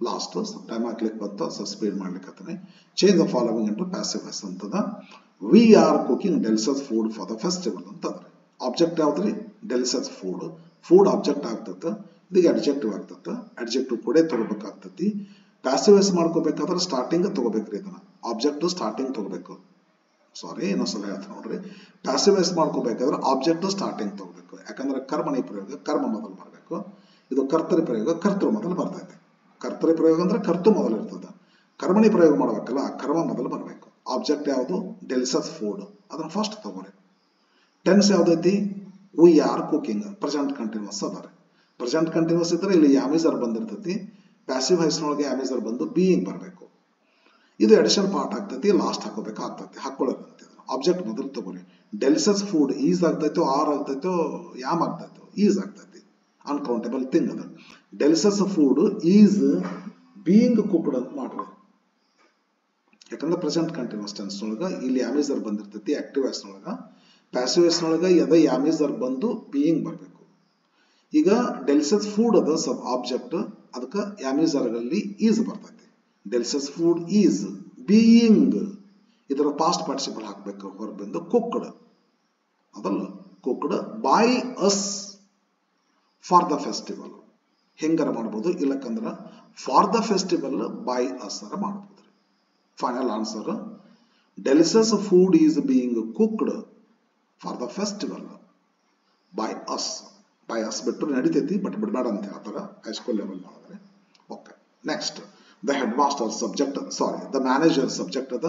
ಲಾಸ್ಟ್ ಟೈಮ್ ಹಾಕ್ಲಿಕ್ಕೆ ಬಂತು, ಸ್ಪೀಡ್ ಮಾಡ್ಲಿಕ್ಕೆ. Change the following into passive voice ಅಂತದ. We are cooking delicious food for the festival ಅಂತಂದ್ರೆ ಆಬ್ಜೆಕ್ಟ್ ಯಾವ್ದ್ರಿ? Delicious food. ಫುಡ್ ಆಬ್ಜೆಕ್ಟ್ ಆಗ್ತದೆ, ಇದೀಗ ಅಡ್ಜೆಕ್ಟಿವ್ ಆಗ್ತದೆ. ಅಡ್ಜೆಕ್ಟಿವ್ ಕೂಡ ತಗೋಬೇಕಾಗ್ತತಿ. ಪ್ಯಾಸಿವ್ ವಾಯ್ಸ್ ಮಾಡ್ಕೋಬೇಕಾದ್ರೆ ಸ್ಟಾರ್ಟಿಂಗ್ ತಗೋಬೇಕ್ರಿ. ಇದನ್ನ ಆಬ್ಜೆಕ್ಟ್ ಸ್ಟಾರ್ಟಿಂಗ್ ತಗೋಬೇಕು. ಸಾರಿ, ಇನ್ನೊಂದ್ಸಲ ಹೇಳ್ತೀನಿ ನೋಡ್ರಿ. ಪ್ಯಾಸಿವ್ ವಾಯ್ಸ್ ಮಾಡ್ಕೋಬೇಕಾದ್ರೆ ಆಬ್ಜೆಕ್ಟ್ ಸ್ಟಾರ್ಟಿಂಗ್ ತಗೋಬೇಕು. ಯಾಕಂದ್ರೆ ಕರ್ಮಣಿ ಪ್ರಯೋಗ ಕರ್ಮ ಮೊದಲು ಬರಬೇಕು. ಇದು ಕರ್ತರಿ ಪ್ರಯೋಗ ಕರ್ತೃ ಮೊದಲು ಬರ್ತೈತೆ. ಕರ್ತರಿ ಪ್ರಯೋಗ ಅಂದ್ರೆ ಕರ್ತು ಮೊದಲು ಇರ್ತದೆ. ಕರ್ಮಣಿ ಪ್ರಯೋಗ ಮಾಡ್ಬೇಕಲ್ಲ, ಕರ್ಮ ಮೊದಲು ಬರಬೇಕು. ಆಬ್ಜೆಕ್ಟ್ ಯಾವುದು? ಡೆಲಿಷಸ್ ಫುಡ್, ಅದನ್ನ ಫಸ್ಟ್ ತಗೋರಿ. ಟೆನ್ಸ್ ಯಾವ್ದೈತಿ? We are cooking, present continuous ಅದಾರೆ. ಪ್ರೆಸೆಂಟ್ ಕಂಟಿನ್ಯೂಸ್ ಇದ್ರೆ ಇಲ್ಲಿ ಯಾಮಿಸರ್ ಬಂದಿರ್ತೈತಿ. ಪ್ಯಾಸಿವ್ ವಾಯ್ಸ್ ನೊಳಗೆ ಯಾಮಿಸರ್ ಬಂದು ಬೀಯಿಂಗ್ ಬರಬೇಕು. ಇದು ಅಡಿಷನಲ್ ಪಾರ್ಟ್ ಆಗ್ತೈತಿ, ಲಾಸ್ಟ್ ಹಾಕೋಬೇಕಾಗ್ತೈತಿ. ಹಾಕೊಳ್ಳೋದಂತೆ ಆಬ್ಜೆಕ್ಟ್ ಮೊದಲು ತಗೋರಿ. ಡೆಲಿಷಸ್ ಫುಡ್ ಈಸ್ ಆಗ್ತೈತೋ, ಆರ್ ಆಗ್ತೈತೋ, ಯಾಮ್ ಆಗ್ತೈತೋ? ಈಸ್ ಆಗ್ತೈತಿ. ಅನ್ಕೌಂಟೇಬಲ್ ಥಿಂಗ್ ಅದ. Delicious food is being cooked ಅಂತ ಮಾಡ್ರಿ. ಯಾಕಂದ್ರೆ ಪ್ರೆಸೆಂಟ್ ಕಂಟಿನ್ಯೂಸ್ ಟೆನ್ಸ್ ಒಳಗ ಇಲ್ಲಿ ಯಾಮಿಸರ್ ಬಂದಿರ್ತೈತಿ ಆಕ್ಟಿವ್ ವಾಯ್ಸ್ ನೊಳಗ. ಪ್ಯಾಸಿವ್ ವಾಯ್ಸ್ ನೊಳಗ ಯದ ಯಾಮಿಸರ್ ಬಂದು ಬೀಯಿಂಗ್ ಬರಬೇಕು. ಈಗ ಡೆಲಿಷಸ್ ಫುಡ್ ಅದ ಸಬ್ ಆಬ್ಜೆಕ್ಟ್, ಅದಕ್ಕೆ ಯಾಮಿಸರ್ಗಳಲ್ಲಿ ಈಸ್ ಬರ್ತೈತಿ. ಡೆಲಿಷಸ್ ಫುಡ್ ಈಸ್ ಬೀಯಿಂಗ್, ಇದರ ಪಾಸ್ಟ್ ಪಾರ್ಟಿಸಿಪಲ್ ಹಾಕ್ಬೇಕು. ಹೊರಬಂದು ಕುಕ್ಡ್ ಅದಲ್ಲ, cooked by us for the festival. ಹೆಂಗಾರ ಮಾಡ್ಬೋದು, ಇಲ್ಲಕ್ಕಂದ್ರ for the festival by us ಅರ ಮಾಡ್ಬೋದು. Final answer delicious food is being cooked for the festival by us. By us ಬಿಟ್ಟರು ನಡಿತೈತಿ, ಬಟ್ ಬಿಡಬೇಡ ಅಂತ ಹೇಳ್ತಾರ ಹೈಸ್ಕೂಲ್ ಲೆವೆಲ್ ಮಾಡಿದ್ರೆ. Okay, next the headmaster subject, sorry the manager subject ಅದ.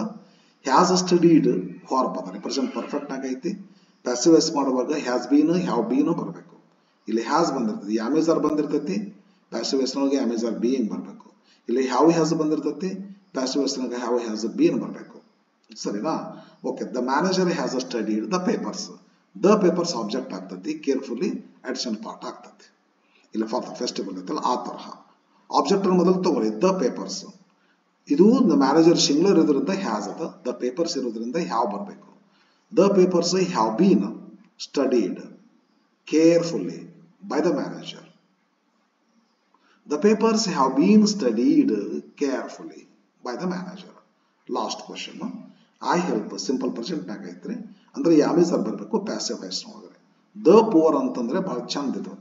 Has studied for ಬದಲಿ ಪ್ರೆಸೆಂಟ್ ಪರ್ಫೆಕ್ಟ್ ಆಗೈತಿ. Passive voice ಮಾಡುವಾಗ ಹ್ಯಾಸ್ ಬೀನ್ ಹ್ಯಾವ್ ಬೀನ್ ಬರಬೇಕು. ಇಲ್ಲಿ ಹ್ಯಾಸ್ ಬಂದಿರ್ತೈತಿ, ಯಾಮಿಸರ್ ಬಂದಿರ್ತೈತಿ. ಪ್ಯಾಸಿವ್ ವಾಯ್ಸ್ ನೊಳಗೆ ಯಾಮಿಸರ್ ಬೀಯಿಂಗ್ ಬರಬೇಕು. ಇಲ್ಲಿ ಹ್ಯಾವ್ ಹ್ಯಾಸ್ ಬಂದಿರ್ತೈತಿ. ಪ್ಯಾಸಿವ್ ವಾಯ್ಸ್ ನೊಳಗೆ ಹ್ಯಾವ್ ಹ್ಯಾಸ್ ಬೀನ್ ಬರಬೇಕು. ಸರಿನಾ? Okay, the manager has studied the papers. The papers object ಆಗ್ತೈತಿ. ಕೇರ್ಫುಲಿ ಅಡಿಷನ್ ಪಾರ್ಟ್ ಆಗ್ತೈತಿ. ಇಲ್ಲ ಫಾರ್ ದ ಫೆಸ್ಟಿವಲ್ ಐತಲ್ಲ ಆ ತರಹ. ಆಬ್ಜೆಕ್ಟ್ ಮೊದಲು ತಗೊಳ್ಳಿ ದ ಪೇಪರ್ಸ್. ಇದು ಮ್ಯಾನೇಜರ್ ಸಿಂಗ್ಯುಲರ್ ಇರೋದ್ರಿಂದ ಹ್ಯಾಸ್ ಅದ, ದ ಪೇಪರ್ಸ್ ಇರೋದ್ರಿಂದ ಹ್ಯಾವ್ ಬರಬೇಕು. The papers have been studied ಕೇರ್ಫುಲ್ಲಿ by the manager. The papers have been studied carefully by the manager. Last question. I help simple present ನಾಗ ಐತ್ರಿ, ಅಂದ್ರೆ Yami sir ಬರಬೇಕು passive voice ನೋಡಿದ್ರೆ. The poor ಅಂತಂದ್ರೆ ಬಹಳ ಚಂದ ಇದು,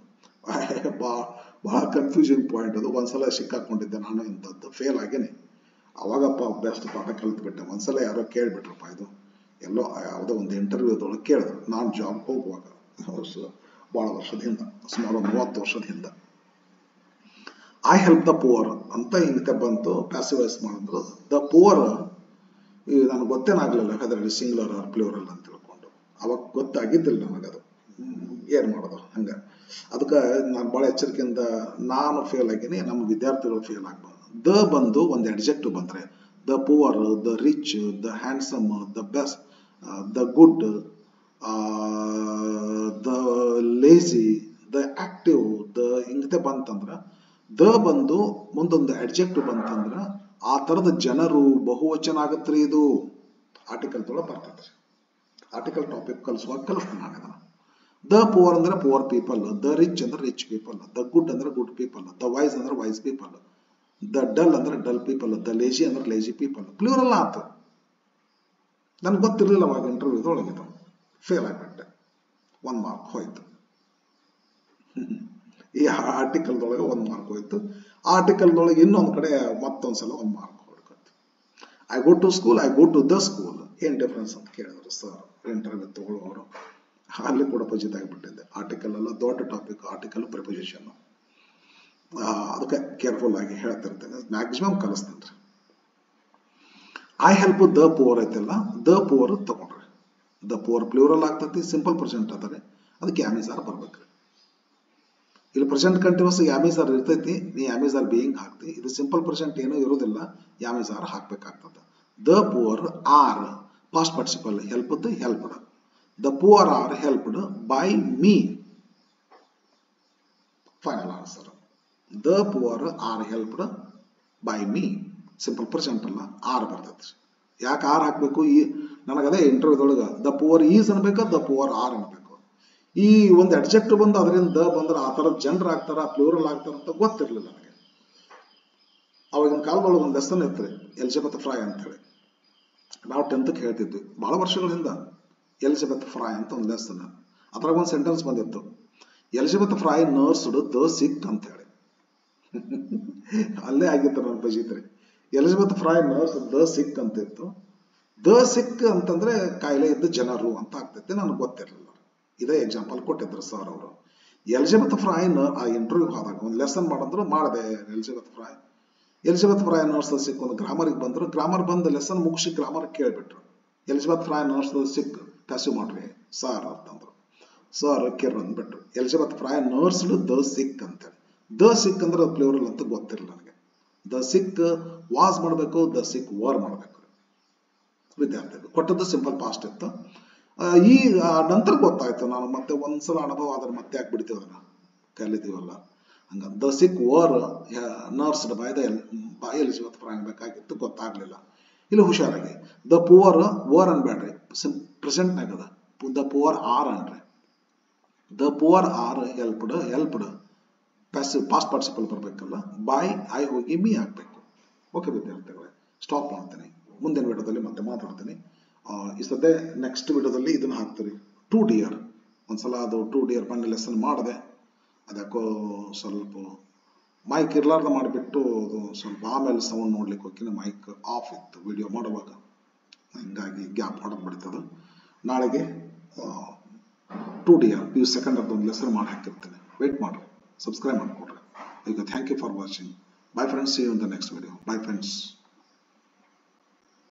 ಬಹಳ ಕನ್ಫ್ಯೂಸಿಂಗ್ ಪಾಯಿಂಟ್ ಅದು. ಒಂದ್ಸಲ ಸಿಕ್ಕಾಕೊಂಡಿದ್ದೆ ನಾನು ಇಂಥದ್ದು, ಫೇಲ್ ಆಗೇನೆ. ಅವಾಗಪ್ಪ ಬೆಸ್ಟ್ ಪಾಠ ಕಲ್ತ್ಬಿಟ್ಟೆ. ಒಂದ್ಸಲ ಯಾರೋ ಕೇಳ್ಬಿಟ್ರಪ್ಪ, ಇದು ಎಲ್ಲೋ ಯಾವುದೋ ಒಂದು ಇಂಟರ್ವ್ಯೂದೊಳಗೆ ಕೇಳಿದ್ರು. ನಾನು ಜಾಬ್ ಹೋಗುವಾಗ ಬಹಳ ವರ್ಷದ ಹಿಂದೆ, ಸುಮಾರು 30 ವರ್ಷದ ಹಿಂದೆ. ಐ ಹೆಲ್ಪ್ ದ ಪೂರ್ ಅಂತ ಹಿಂಗೆ ಬಂತು, ಪ್ಯಾಸಿವ್ ವಾಯ್ಸ್ ಮಾಡಿದ್ರು. ದ ಪೂರ್ ನನಗೆ ಗೊತ್ತೇನಾಗಲಿಲ್ಲ ಅದರಲ್ಲಿ ಸಿಂಗ್ಯುಲರ್ ಆರ್ ಪ್ಲೂರಲ್ ಅಂತ ತಿಳ್ಕೊಂಡು. ಅವಾಗ ಗೊತ್ತಾಗಿದ್ದಿಲ್ಲ ನನಗದು, ಏನು ಮಾಡೋದು ಹಂಗೆ. ಅದಕ್ಕೆ ನಾನು ಭಾಳ ಎಚ್ಚರಿಕೆಯಿಂದ ನಾನು ಫೇಲ್ ಆಗೀನಿ, ನಮ್ಮ ವಿದ್ಯಾರ್ಥಿಗಳು ಫೇಲ್ ಆಗ್ಬಾರ್ದು. ದ ಬಂದು ಒಂದು ಅಡ್ಜೆಕ್ಟಿವ್ ಬಂದರೆ, the poor, the rich, the handsome, the best, the good, the lazy, the active, the ಹಿಂಗತೆ ಬಂತಂದ್ರೆ, ದ ಬಂದು ಮುಂದೊಂದು ಅಡ್ಜೆಕ್ಟಿವ್ ಬಂತಂದ್ರ ಆ ತರದ ಜನರು ಬಹುವಚನ ಆಗತ್ರಿ. ಇದು ಆರ್ಟಿಕಲ್ ತೊಳಗೆ ಬರ್ತೈತ್ರಿ. ಆರ್ಟಿಕಲ್ ಟಾಪಿಕ್ ಕಲಿಸುವಾಗ ಕಲಿಸ್ತೀನಿ ನಾನು ಇದನ್ನ. ದ ಪೂವರ್ ಅಂದ್ರೆ ಪೂವರ್ ಪೀಪಲ್, ದ ರಿಚ್ ಅಂದ್ರೆ ರಿಚ್ ಪೀಪಲ್, ದ ಗುಡ್ ಅಂದ್ರೆ ಗುಡ್ ಪೀಪಲ್, ದ ವೈಸ್ ಅಂದ್ರೆ ವೈಸ್ ಪೀಪಲ್, ದ ಡಲ್ ಅಂದ್ರೆ ಡಲ್ ಪೀಪಲ್, ದ ಲೇಜಿ ಅಂದ್ರೆ ಲೇಜಿ ಪೀಪಲ್. ಪ್ಲೂರಲ್ ಆತು. ನನ್ಗೆ ಗೊತ್ತಿರಲಿಲ್ಲ ಅವಾಗ ಇಂಟರ್ವ್ಯೂದೊಳಗಿದ್ದು, ಫೇಲ್ ಆಗಿಬಿಟ್ಟೆ. 1 ಮಾರ್ಕ್ ಹೋಯ್ತು. ಈ ಆರ್ಟಿಕಲ್ದೊಳಗೆ 1 ಮಾರ್ಕ್ ಹೋಯ್ತು. ಆರ್ಟಿಕಲ್ದೊಳಗೆ ಇನ್ನೊಂದು ಕಡೆ ಮತ್ತೊಂದ್ಸಲ 1 ಮಾರ್ಕ್ ಹೊಡ್ಕೊತ್ತು. I go to school, I go to the school, ಏನ್ ಡಿಫ್ರೆನ್ಸ್ ಅಂತ ಕೇಳಿದ್ರು ಸರ್ ಇಂಟರ್ವ್ಯೂ ತಗೊಳ್ಳೋರು. ಅಲ್ಲಿ ಕೂಡ ಪಜಿತ ಆಗಿಬಿಟ್ಟಿದ್ದೆ. ಆರ್ಟಿಕಲ್ ಎಲ್ಲ ದೊಡ್ಡ ಟಾಪಿಕ್, ಆರ್ಟಿಕಲ್ ಪ್ರಿಪೊಸಿಷನ್. ಅದಕ್ಕೆ ಕೇರ್ಫುಲ್ ಆಗಿ ಹೇಳ್ತಿರ್ತೇನೆ, ಮ್ಯಾಕ್ಸಿಮಮ್ ಕಲಿಸ್ತೇನೆ. ಐ ಹೆಲ್ಪ್ ದ ಪೂರ್ ಐತಲ್ಲ, ದ ಪೂರ್ ತಗೊಂಡ್ರಿ. ದ ಪೂರ್ ಪ್ಲೂರಲ್ ಆಗ್ತೈತಿ, ಸಿಂಪಲ್ ಪ್ರೆಸೆಂಟ್ ಅದಾರೆ, ಅದಕ್ಕೆ ಯಾಮಿಸಾರ್ ಬರ್ಬೇಕ್ರಿ. ಇಲ್ಲಿ ಪ್ರೆಸೆಂಟ್ ಕಂಟಿನ್ಯೂಸ್ ಯಾಮಿಸಾರ್ ಇರ್ತೈತಿ, ನೀ ಯಾಮಿಸಾರ್ ಬೀಯಿಂಗ್ ಹಾಕ್ತಿ. ಇದು ಸಿಂಪಲ್ ಪ್ರೆಸೆಂಟ್ ಏನೂ ಇರೋದಿಲ್ಲ, ಯಾಮಿಸಾರ್ ಹಾಕ್ಬೇಕಾಗ್ತದೆ. The poor are past participle, helped helped. The poor are helped by me. Final answer. The poor are helped by me. Simple present ಅಲ್ಲ, ಆರ್ ಬರ್ತೈತಿ. ಯಾಕೆ ಆರ್ ಹಾಕ್ಬೇಕು? ಈ ನನಗದೇ ಇಂಟರ್ವ್ಯೂದೊಳಗೆ ದ ಪೂರ್ ಈಸ್ ಅನ್ಬೇಕಾ, ದ ಪೂರ್ ಆರ್ ಅನ್ಬೇಕು. ಈ ಒಂದು ಅಡ್ಜೆಕ್ಟಿವ್ ಬಂದು ಅದರಿಂದ ಬಂದ್ರೆ ಆ ಥರದ ಜನರು ಆಗ್ತಾರ, ಪ್ಲೂರಲ್ ಆಗ್ತಾರ ಅಂತ ಗೊತ್ತಿರಲಿಲ್ಲ ನನಗೆ. ಅವಾಗಿನ ಕಾಲದೊಳಗೆ ಒಂದು ಲೆಸನ್ ಇತ್ತು, ಎಲಿಜಬೆತ್ ಫ್ರೈ ಅಂತ ಹೇಳಿ. ನಾವು 10th ಹೇಳ್ತಿದ್ವಿ, ಭಾಳ ವರ್ಷಗಳಿಂದ. ಎಲಿಜಬೆತ್ ಫ್ರೈ ಅಂತ ಒಂದು ಲೆಸನ್, ಅದ್ರಾಗ ಒಂದು ಸೆಂಟೆನ್ಸ್ ಬಂದಿತ್ತು, ಎಲಿಜಬೆತ್ ಫ್ರೈ ನರ್ಸ್ಡ್ ದ ಸಿಕ್ ಅಂತ ಹೇಳಿ. ಅಲ್ಲೇ ಆಗಿತ್ತು ನನ್ನ ಬಜೀತ್ರಿ. ಎಲಿಜಬೆತ್ ಫ್ರೈ ನರ್ಸ್ ದ ಸಿಕ್ ಅಂತ ಇತ್ತು. ದ ಸಿಕ್ ಅಂತಂದ್ರೆ ಕಾಯಿಲೆ ಇದ್ದ ಜನರು ಅಂತ ಆಗ್ತೈತೆ, ನನಗೆ ಗೊತ್ತಿರಲಿಲ್ಲ. ಇದೇ ಎಕ್ಸಾಂಪಲ್ ಕೊಟ್ಟಿದ್ರು ಸರ್ ಅವರು. ಎಲಿಜಬೆತ್ ಫ್ರೈ ಆ ಇಂಟರ್ವ್ಯೂ ಹೋದಾಗ ಒಂದು ಲೆಸನ್ ಮಾಡಿದ್ರು, ಮಾಡಿದೆ. Elizabeth Fry nurse the sick ಒಂದು ಗ್ರಾಮರಿಗೆ ಬಂದ್ರು. ಗ್ರಾಮರ್ ಬಂದು ಲೆಸನ್ ಮುಗಿಸಿ ಗ್ರಾಮರ್ ಕೇಳ್ಬಿಟ್ರು, Elizabeth Fry nurse the sick passive ಮಾಡ್ರಿ ಸರ್ ಅಂತಂದ್ರು. ಸರ್ ಕೇರ್ ಅಂದ್ಬಿಟ್ರು, Elizabeth Fry nursed the sick ಅಂತೇಳಿ. ದ ಸಿಕ್ ಅಂದ್ರೆ ಪ್ಲೂರಲ್ ಅಂತ ಗೊತ್ತಿರಲಿಲ್ಲ ನನಗೆ. ದ ಸಿಕ್ ವಾಸ್ ಮಾಡಬೇಕು, ದ ಸಿಕ್ ವರ್ ಮಾಡಬೇಕು. ವಿದ್ಯಾರ್ಥಿಗಳು ಕೊಟ್ಟದ್ದು ಸಿಂಪಲ್ ಪಾಸ್ಟ್ ಇತ್ತು. ಈ ನಂತರ ಗೊತ್ತಾಯ್ತು, ನಾನು ಮತ್ತೆ ಒಂದ್ಸಲ ಅನುಭವ ಆದ್ರೆ ಮತ್ತೆ ಯಾಕೆ ಬಿಡ್ತೀವಿ, ಅದನ್ನ ಕಲಿತೀವಲ್ಲ ಹಂಗ. The sick were nursed by Elizabeth Fry ಅನ್ಬೇಕಾಗಿತ್ತು, ಗೊತ್ತಾಗ್ಲಿಲ್ಲ. ಇಲ್ಲಿ ಹುಷಾರಾಗಿ ದ ಪೂವರ್ ವರ್ ಅನ್ಬೇಡ್ರಿ, ಪ್ರೆಸೆಂಟ್ನಾಗ ಅದ. ದ ಪೂವರ್ ಆರ್ ಅನ್ರಿ. The poor are helped passive past participle ಬರ್ಬೇಕಲ್ಲ, ಬೈ ಐ ಹೋಗಿ ಮೀ ಆಗ್ಬೇಕು. ಓಕೆ ವಿದ್ಯಾರ್ಥಿಗಳೇ, ಸ್ಟಾಪ್ ಮಾಡ್ತೀನಿ. ಮುಂದಿನ ವಿಡಿಯೋದಲ್ಲಿ ಮತ್ತೆ ಮಾತಾಡ್ತೀನಿ. ಈ ಸದ್ಯ ನೆಕ್ಸ್ಟ್ ವಿಡಿಯೋದಲ್ಲಿ ಇದನ್ನ ಹಾಕ್ತೀರಿ, 2 ಡಿಯರ್. ಒಂದ್ಸಲ ಅದು 2 ಡಿಯರ್ ಬಂದ ಲೆಸನ್ ಮಾಡಿದೆ, ಅದಕ್ಕೋ ಸ್ವಲ್ಪ ಮೈಕ್ ಇರ್ಲಾರ್ದ ಮಾಡಿಬಿಟ್ಟು ಅದು ಸ್ವಲ್ಪ ಆಮೇಲೆ ಸೌಂಡ್ ನೋಡ್ಲಿಕ್ಕೆ ಹೋಗಿ ಮೈಕ್ ಆಫ್ ಇತ್ತು ವಿಡಿಯೋ ಮಾಡುವಾಗ, ಹಿಂಗಾಗಿ ಗ್ಯಾಪ್ ಹೊಡೆದು ಬಿಡ್ತದೆ. ನಾಳೆಗೆ 2 ಡಿಯರ್ PU ಸೆಕೆಂಡ್ ಒಂದು ಲೆಸನ್ ಮಾಡಿ ಹಾಕಿರ್ತೀನಿ, ವೇಟ್ ಮಾಡ್ರಿ, ಸಬ್ಸ್ಕ್ರೈಬ್ ಮಾಡ್ಕೊಡ್ರಿ. ಈಗ thank you for watching. Bye friends, see you in the next video. Bye friends.